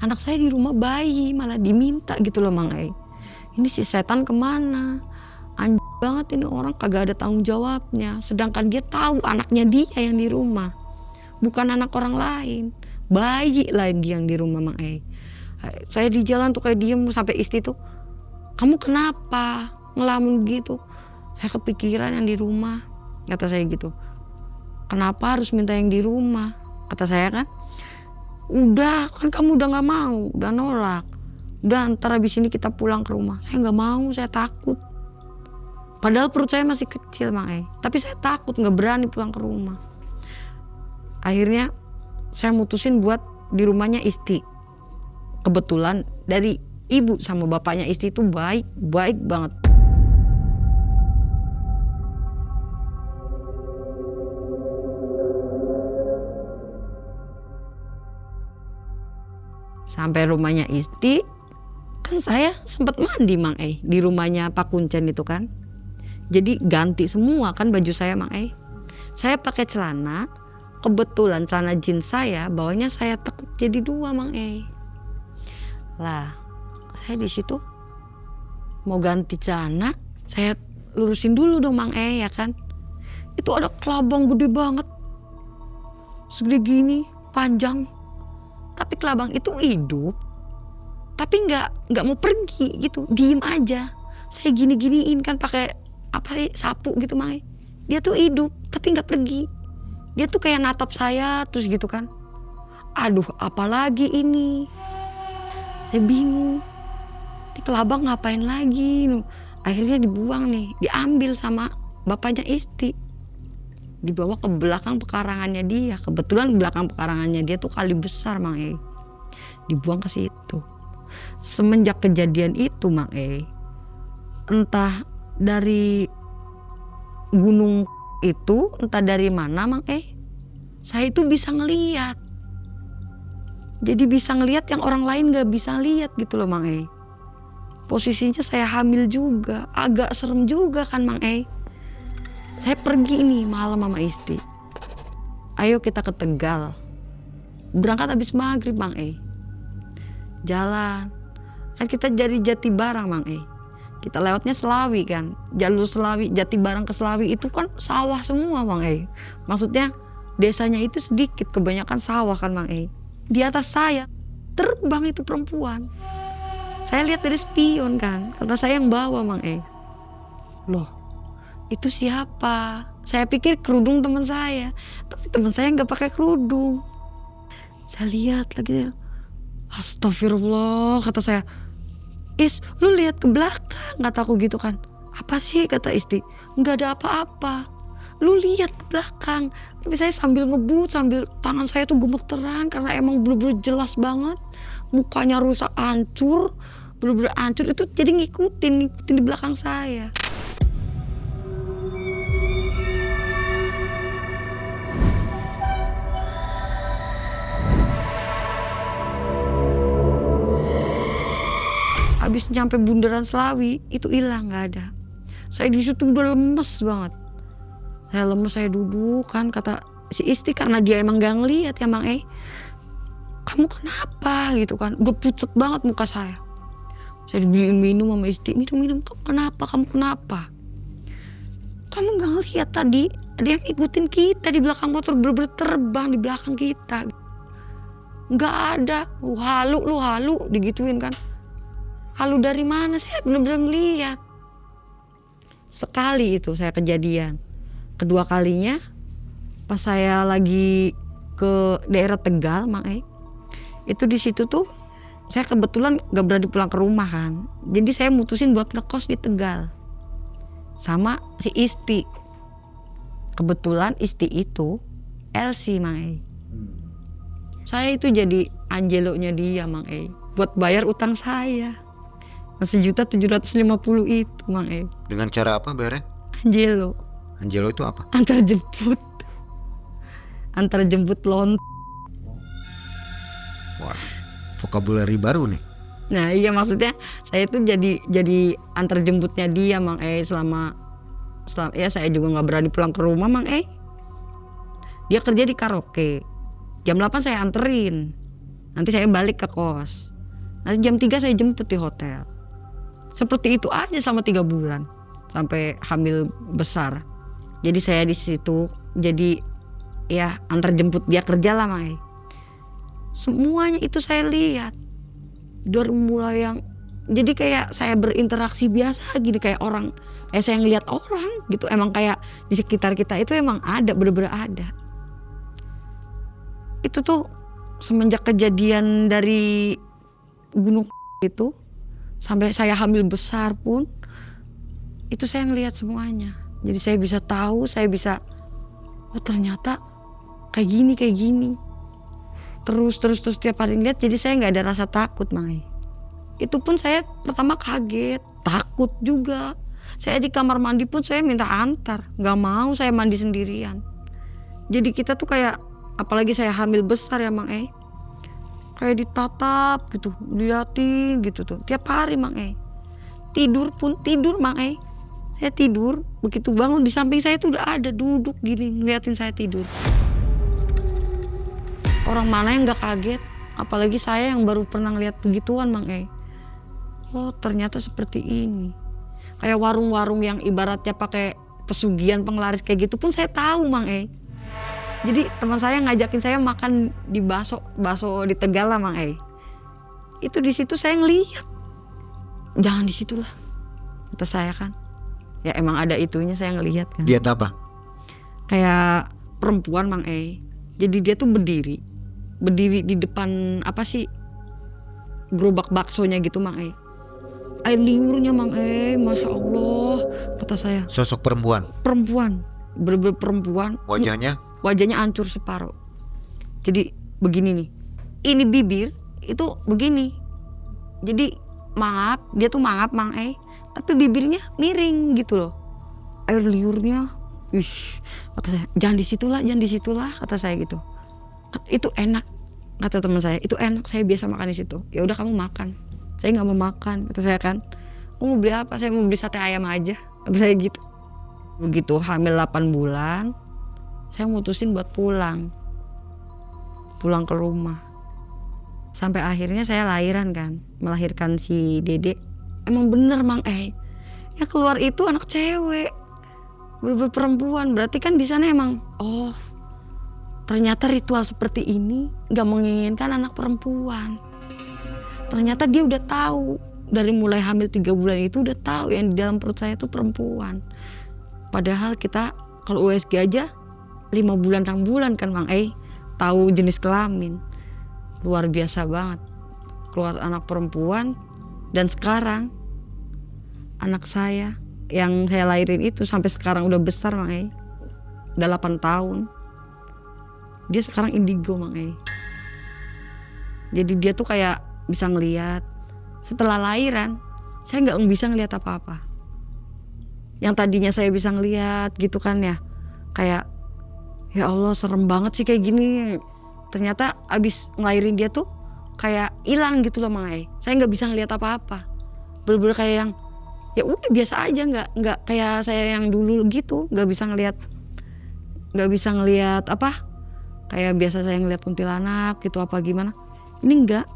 anak saya di rumah bayi malah diminta gitu loh Mang Ini si setan kemana? Banget ini orang kagak ada tanggung jawabnya, sedangkan dia tahu anaknya dia yang di rumah, bukan anak orang lain, bayi lagi yang di rumah Mang Saya di jalan tuh kayak diem, sampai Isti tuh, kamu kenapa ngelamun gitu? Saya kepikiran yang di rumah, kata saya gitu. Kenapa harus minta yang di rumah? Kata saya kan, udah kan kamu udah nggak mau, udah nolak, udah ntar abis ini kita pulang ke rumah. Saya nggak mau, saya takut. Padahal perut saya masih kecil Mang tapi saya takut, nggak berani pulang ke rumah. Akhirnya saya mutusin buat di rumahnya Isti. Kebetulan dari ibu sama bapaknya Isti itu baik banget. Sampai rumahnya Isti, kan saya sempat mandi Mang di rumahnya Pak Kuncen itu kan. Jadi ganti semua kan baju saya Mang. Saya pakai celana, kebetulan celana jeans saya bawahnya saya tekuk jadi 2 Mang. Lah saya di situ mau ganti celana, saya lurusin dulu dong Mang ya kan. Itu ada kelabang gede banget, segede gini, panjang. Tapi kelabang itu hidup, tapi nggak mau pergi gitu, diem aja. Saya gini-giniin kan pakai apa sih, sapu gitu Mang. Dia tuh hidup tapi nggak pergi. Dia tuh kayak natap saya terus gitu kan. Aduh, apalagi ini? Saya bingung. Ini kelabang ngapain lagi? Akhirnya dibuang nih, diambil sama bapaknya Isti. Dibawa ke belakang pekarangannya dia. Kebetulan belakang pekarangannya dia tuh kali besar Mang. Dibuang ke situ. Semenjak kejadian itu Mang, entah dari gunung itu, entah dari mana Mang, saya itu bisa ngeliat. Jadi bisa ngeliat yang orang lain gak bisa lihat gitu loh Mang. Posisinya saya hamil juga, agak serem juga kan Mang. Saya pergi nih malam sama Isti. Ayo kita ke Tegal. Berangkat habis maghrib Mang. Jalan. Kan kita dari Jatibarang Mang. Kita lewatnya Selawi kan. Jalur Selawi, Jatibarang ke Selawi itu kan sawah semua Mang. Maksudnya desanya itu sedikit, kebanyakan sawah kan Mang. Di atas saya terbang itu perempuan. Saya lihat dari spion kan, karena saya yang bawa Mang. Loh, itu siapa? Saya pikir kerudung teman saya, tapi teman saya nggak pakai kerudung. Saya lihat lagi, astagfirullah, kata saya. Is, lu lihat ke belakang, kata aku gitu kan. Apa sih, kata Isti? Nggak ada apa-apa. Lu lihat ke belakang. Tapi saya sambil ngebut, sambil tangan saya tuh gemeteran karena emang bener-bener jelas banget. Mukanya rusak, hancur, bener-bener hancur. Itu jadi ngikutin di belakang saya. Habis nyampe bundaran Selawi itu hilang, nggak ada. Saya di situ udah lemes banget. Saya lemes, saya duduk kan, kata si Isti karena dia emang gak ngeliat ya Mang. Kamu kenapa gitu kan? Udah pucet banget muka saya. Saya dibeliin minum sama Isti. Minum. Kamu kenapa? Kamu kenapa? Kamu gak ngeliat tadi ada yang ngikutin kita di belakang motor, bener-bener terbang di belakang kita. Gak ada. Lu halu digituin kan. Halu dari mana? Saya bener-bener ngeliat. Sekali itu saya kejadian. Kedua kalinya pas saya lagi ke daerah Tegal Mang. Itu di situ tuh saya kebetulan gak berani pulang ke rumah kan. Jadi saya mutusin buat ngekos di Tegal sama si Isti. Kebetulan Isti itu Elsie Mang. Saya itu jadi anjelonya dia Mang, buat bayar utang saya. 1.750.000 itu Mang. Dengan cara apa bayarnya? Anjelo. Anjelo itu apa? Antar jemput lont. Wah, vocabulary baru nih. Nah iya, maksudnya saya itu jadi antar jemputnya dia Mang. Selama ya saya juga nggak berani pulang ke rumah Mang. Dia kerja di karaoke. Jam 8 saya anterin. Nanti saya balik ke kos. Nanti jam 3 saya jemput di hotel. Seperti itu aja selama 3 bulan sampai hamil besar. Jadi saya di situ jadi ya antar jemput dia kerja lah Mang. Semuanya itu saya lihat. Dari mulai yang jadi kayak saya berinteraksi biasa gini kayak orang, saya ngelihat orang gitu, emang kayak di sekitar kita itu emang ada, bener-bener ada. Itu tuh semenjak kejadian dari gunung itu sampai saya hamil besar pun itu saya ngelihat semuanya. Jadi saya bisa tahu, saya bisa oh ternyata kayak gini. Terus tiap hari lihat, jadi saya nggak ada rasa takut Mang. Itu pun saya pertama kaget, takut juga. Saya di kamar mandi pun saya minta antar, nggak mau saya mandi sendirian. Jadi kita tuh kayak, apalagi saya hamil besar ya Mang. kayak ditatap gitu, diliatin gitu tuh tiap hari Mang Tidur pun tidur Mang Saya tidur, begitu bangun di samping saya tuh udah ada duduk gini ngeliatin saya tidur. Orang mana yang gak kaget, apalagi saya yang baru pernah ngeliat begituan Mang Oh ternyata seperti ini. Kayak warung-warung yang ibaratnya pakai pesugihan penglaris kayak gitu pun saya tahu Mang Jadi teman saya ngajakin saya makan di bakso di Tegal lah Mang Itu di situ saya ngeliat, jangan di situ lah kata saya kan. Ya emang ada itunya, saya ngelihat kan. Lihat apa? Kayak perempuan Mang Jadi dia tuh berdiri di depan apa sih, gerobak baksonya gitu Mang Air liurnya Mang Masya Allah kata saya. Sosok perempuan? Perempuan, bener-bener perempuan. Wajahnya hancur separuh. Jadi begini nih, ini bibir itu begini. Jadi mangap, dia tuh mangap Mang tapi bibirnya miring gitu loh. Air liurnya, kata saya, jangan di situlah kata saya gitu. Itu enak kata teman saya, itu enak, saya biasa makan di situ. Ya udah kamu makan. Saya nggak mau makan kata saya kan. Kamu mau beli apa? Saya mau beli sate ayam aja kata saya gitu. Begitu hamil 8 bulan, saya mutusin buat pulang ke rumah. Sampai akhirnya saya lahiran kan, melahirkan si Dede. Emang bener Mang ya keluar itu anak cewek, bener-bener perempuan. Berarti kan di sana emang ternyata ritual seperti ini nggak menginginkan anak perempuan. Ternyata dia udah tahu dari mulai hamil 3 bulan itu udah tahu yang di dalam perut saya itu perempuan. Padahal kita kalau USG aja 5 bulan 6 bulan kan Mang tahu jenis kelamin. Luar biasa banget keluar anak perempuan. Dan sekarang anak saya yang saya lahirin itu sampai sekarang udah besar Mang udah 8 tahun. Dia sekarang indigo Mang Jadi dia tuh kayak bisa ngelihat. Setelah lahiran saya nggak bisa ngelihat apa-apa. Yang tadinya saya bisa ngelihat gitu kan ya, kayak ya Allah serem banget sih kayak gini. Ternyata abis ngelahirin dia tuh kayak hilang gitu loh Mang Saya nggak bisa ngelihat apa-apa. Bener-bener kayak yang ya udah biasa aja, nggak kayak saya yang dulu gitu, nggak bisa ngelihat apa kayak biasa saya ngelihat kuntilanak gitu apa gimana. Ini enggak.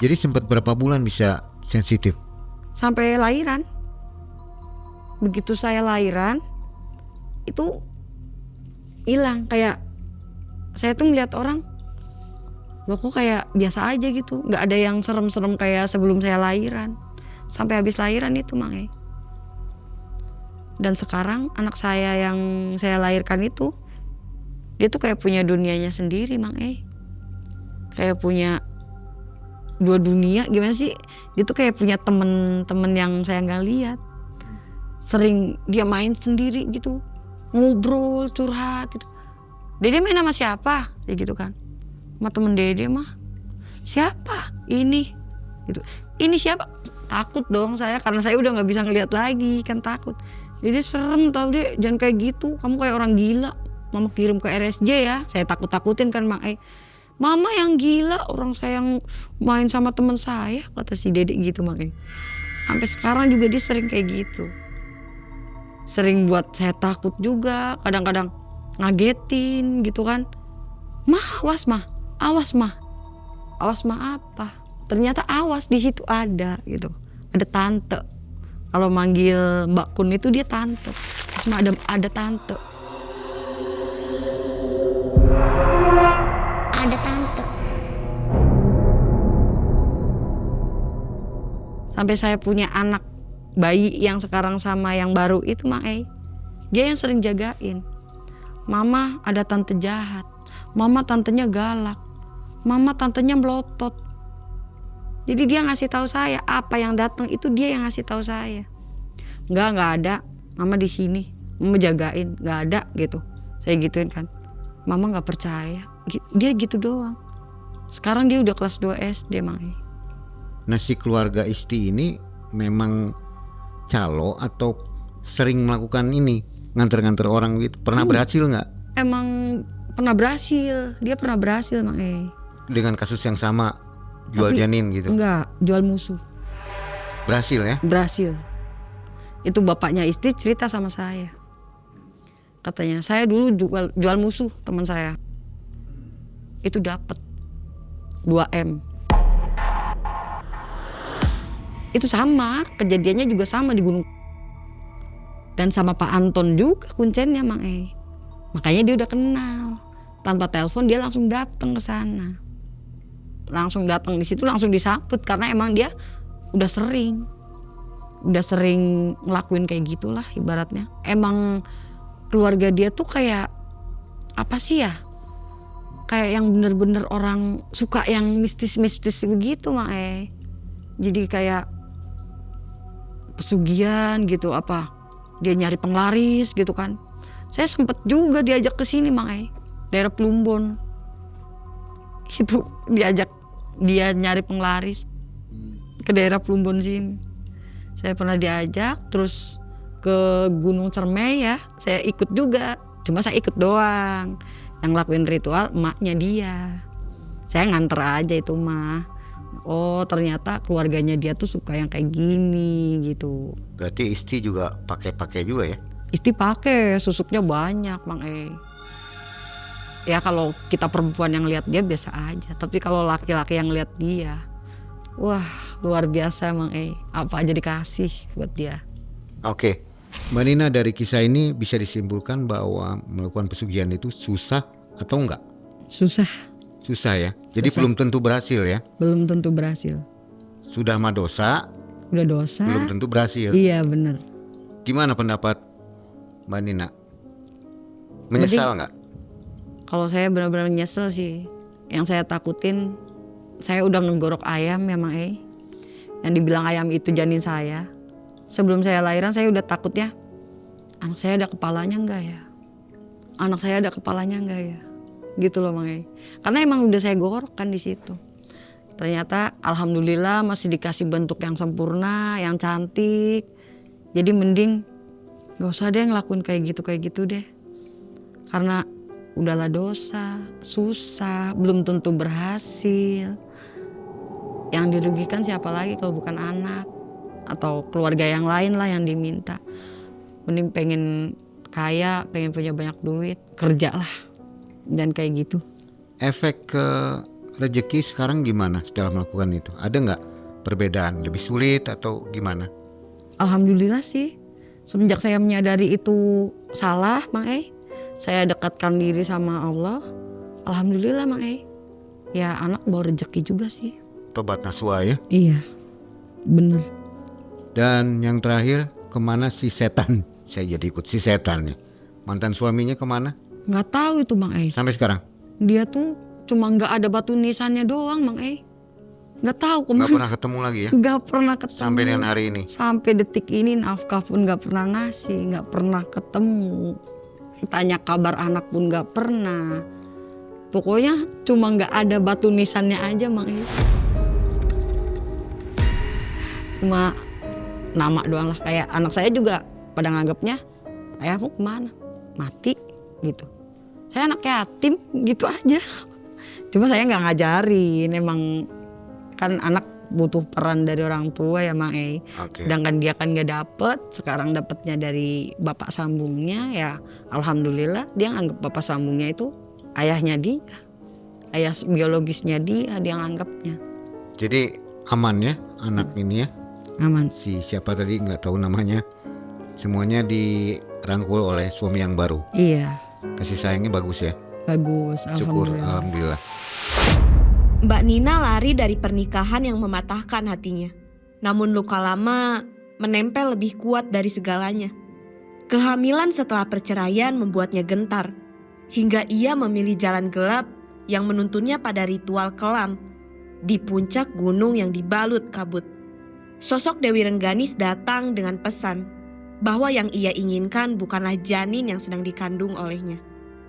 Jadi sempat berapa bulan bisa sensitif? Sampai lahiran. Begitu saya lahiran itu hilang. Kayak saya tuh ngeliat orang, loh kok kayak biasa aja gitu, nggak ada yang serem-serem kayak sebelum saya lahiran. Sampai habis lahiran itu Mang Dan sekarang anak saya yang saya lahirkan itu, dia tuh kayak punya dunianya sendiri Mang Kayak punya 2 dunia, gimana sih? Dia tuh kayak punya temen yang saya nggak lihat. Sering dia main sendiri gitu, ngobrol, curhat gitu. Dede main sama siapa? Ya gitu kan. Sama temen Dede mah. Siapa? Ini. Gitu. Ini siapa? Takut dong saya karena saya udah nggak bisa ngelihat lagi kan, takut. Dede serem tau deh, jangan kayak gitu. Kamu kayak orang gila. Mama kirim ke RSJ ya. Saya takut-takutin kan Mang Mama yang gila, orang saya yang main sama teman saya, kata si Dede gitu Mang Sampai sekarang juga dia sering kayak gitu. Sering buat saya takut juga, kadang-kadang ngagetin gitu kan. Awas mah apa? Ternyata awas di situ ada gitu. Ada tante. Kalau manggil Mbak Kun itu dia tante. Cuma ada tante. Ada tante. Sampai saya punya anak bayi yang sekarang sama yang baru itu Mang dia yang sering jagain. Mama ada tante jahat, mama tantenya galak, mama tantenya melotot. Jadi dia ngasih tahu saya apa yang datang itu, dia yang ngasih tahu saya. Nggak ada, mama di sini, mama jagain, nggak ada gitu. Saya gituin kan, mama nggak percaya. Dia gitu doang. Sekarang dia udah kelas 2 SD Mang Nah si keluarga Isti ini memang calo atau sering melakukan ini, nganter-nganter orang gitu? Pernah berhasil nggak? Emang pernah berhasil, dia pernah berhasil Mang Dengan kasus yang sama? Jual Tapi janin gitu. Enggak, jual musuh. Berhasil ya? Berhasil. Itu bapaknya istri cerita sama saya. Katanya, saya dulu jual musuh teman saya. Itu dapat 2M. Itu sama, kejadiannya juga sama di Gunung. Dan sama Pak Anton juga kuncennya Mang Makanya dia udah kenal. Tanpa telepon dia langsung datang ke sana. Langsung datang di situ langsung disambut karena emang dia udah sering ngelakuin kayak gitulah ibaratnya. Emang keluarga dia tuh kayak apa sih ya? Kayak yang bener-bener orang suka yang mistis-mistis begitu Mang Jadi kayak pesugihan gitu apa? Dia nyari penglaris gitu kan. Saya sempet juga diajak ke sini Mang daerah Plumbon. Itu diajak dia nyari penglaris ke daerah Plumbon sini. Saya pernah diajak terus ke Gunung Cermai ya. Saya ikut juga. Cuma saya ikut doang. Yang lakuin ritual emaknya dia. Saya nganter aja itu mah. Oh ternyata keluarganya dia tuh suka yang kayak gini gitu. Berarti istri juga pakai juga ya? Istri pakai, susuknya banyak Mang Ya kalau kita perempuan yang lihat dia biasa aja. Tapi kalau laki-laki yang lihat dia, wah luar biasa Mang Apa aja dikasih buat dia. Oke, Mbak Nina, dari kisah ini bisa disimpulkan bahwa melakukan pesugihan itu susah atau enggak? Susah. Susah ya. Jadi Susah. belum tentu berhasil ya. Belum tentu berhasil. Sudah mah dosa, Udah dosa. belum tentu berhasil. Iya bener. Gimana pendapat Mbak Nina? Menyesal nggak? Kalau saya benar-benar nyesel sih. Yang saya takutin, saya udah ngegorok ayam ya Mang Yang dibilang ayam itu janin saya. Sebelum saya lahiran saya udah takutnya, anak saya ada kepalanya enggak ya? Anak saya ada kepalanya enggak ya? Gitu loh Mang Karena emang udah saya gorok kan di situ. Ternyata alhamdulillah masih dikasih bentuk yang sempurna, yang cantik. Jadi mending gak usah deh ngelakuin kayak gitu deh. Karena udahlah dosa, susah, belum tentu berhasil. Yang dirugikan siapa lagi kalau bukan anak atau keluarga yang lain lah yang diminta. Mending pengen kaya, pengen punya banyak duit, kerjalah. Dan kayak gitu. Efek ke rezeki sekarang gimana setelah melakukan itu? Ada nggak perbedaan? Lebih sulit atau gimana? Alhamdulillah sih. Semenjak saya menyadari itu salah Mang saya dekatkan diri sama Allah. Alhamdulillah Mang Ya anak bawa rezeki juga sih. Tobat nasuha ya. Iya, bener. Dan yang terakhir, kemana si setan? Saya jadi ikut si setan nih. Mantan suaminya kemana? Nggak tahu itu Mang Sampai sekarang? Dia tuh cuma nggak ada batu nisannya doang Mang Nggak tahu kemana. Nggak pernah ketemu lagi ya? Nggak pernah ketemu. Sampai dengan hari ini? Sampai detik ini nafkah pun nggak pernah ngasih, nggak pernah ketemu. Tanya kabar anak pun nggak pernah. Pokoknya cuma nggak ada batu nisannya aja Mang Cuma nama doang lah. Kayak anak saya juga pada nganggapnya, ayahmu kemana? Mati gitu. Saya anak yatim gitu aja. Cuma saya nggak ngajarin, emang kan anak butuh peran dari orang tua ya Mang Oke. Sedangkan dia kan nggak dapet, sekarang dapetnya dari bapak sambungnya ya. Alhamdulillah dia nganggap bapak sambungnya itu ayahnya dia, ayah biologisnya dia nganggapnya. Jadi aman ya anak ini ya? Aman. Si siapa tadi nggak tahu namanya. Semuanya dirangkul oleh suami yang baru. Iya, Kasih sayangnya bagus ya. bagus. Syukur, Alhamdulillah. alhamdulillah. Mbak Nina lari dari pernikahan yang mematahkan hatinya. Namun luka lama menempel lebih kuat dari segalanya. Kehamilan setelah perceraian membuatnya gentar. Hingga ia memilih jalan gelap yang menuntunnya pada ritual kelam di puncak gunung yang dibalut kabut. Sosok Dewi Rengganis datang dengan pesan bahwa yang ia inginkan bukanlah janin yang sedang dikandung olehnya,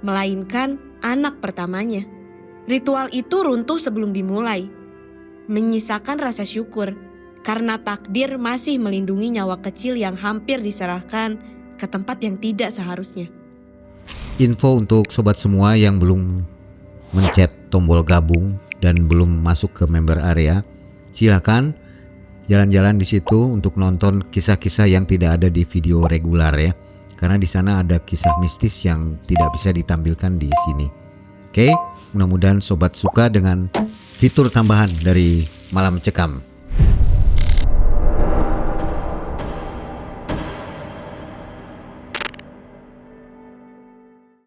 melainkan anak pertamanya. Ritual itu runtuh sebelum dimulai, menyisakan rasa syukur karena takdir masih melindungi nyawa kecil yang hampir diserahkan ke tempat yang tidak seharusnya. Info untuk sobat semua yang belum mencet tombol gabung dan belum masuk ke member area, silakan jalan-jalan di situ untuk nonton kisah-kisah yang tidak ada di video regular ya. Karena di sana ada kisah mistis yang tidak bisa ditampilkan di sini. Oke, mudah-mudahan sobat suka dengan fitur tambahan dari Malam Cekam.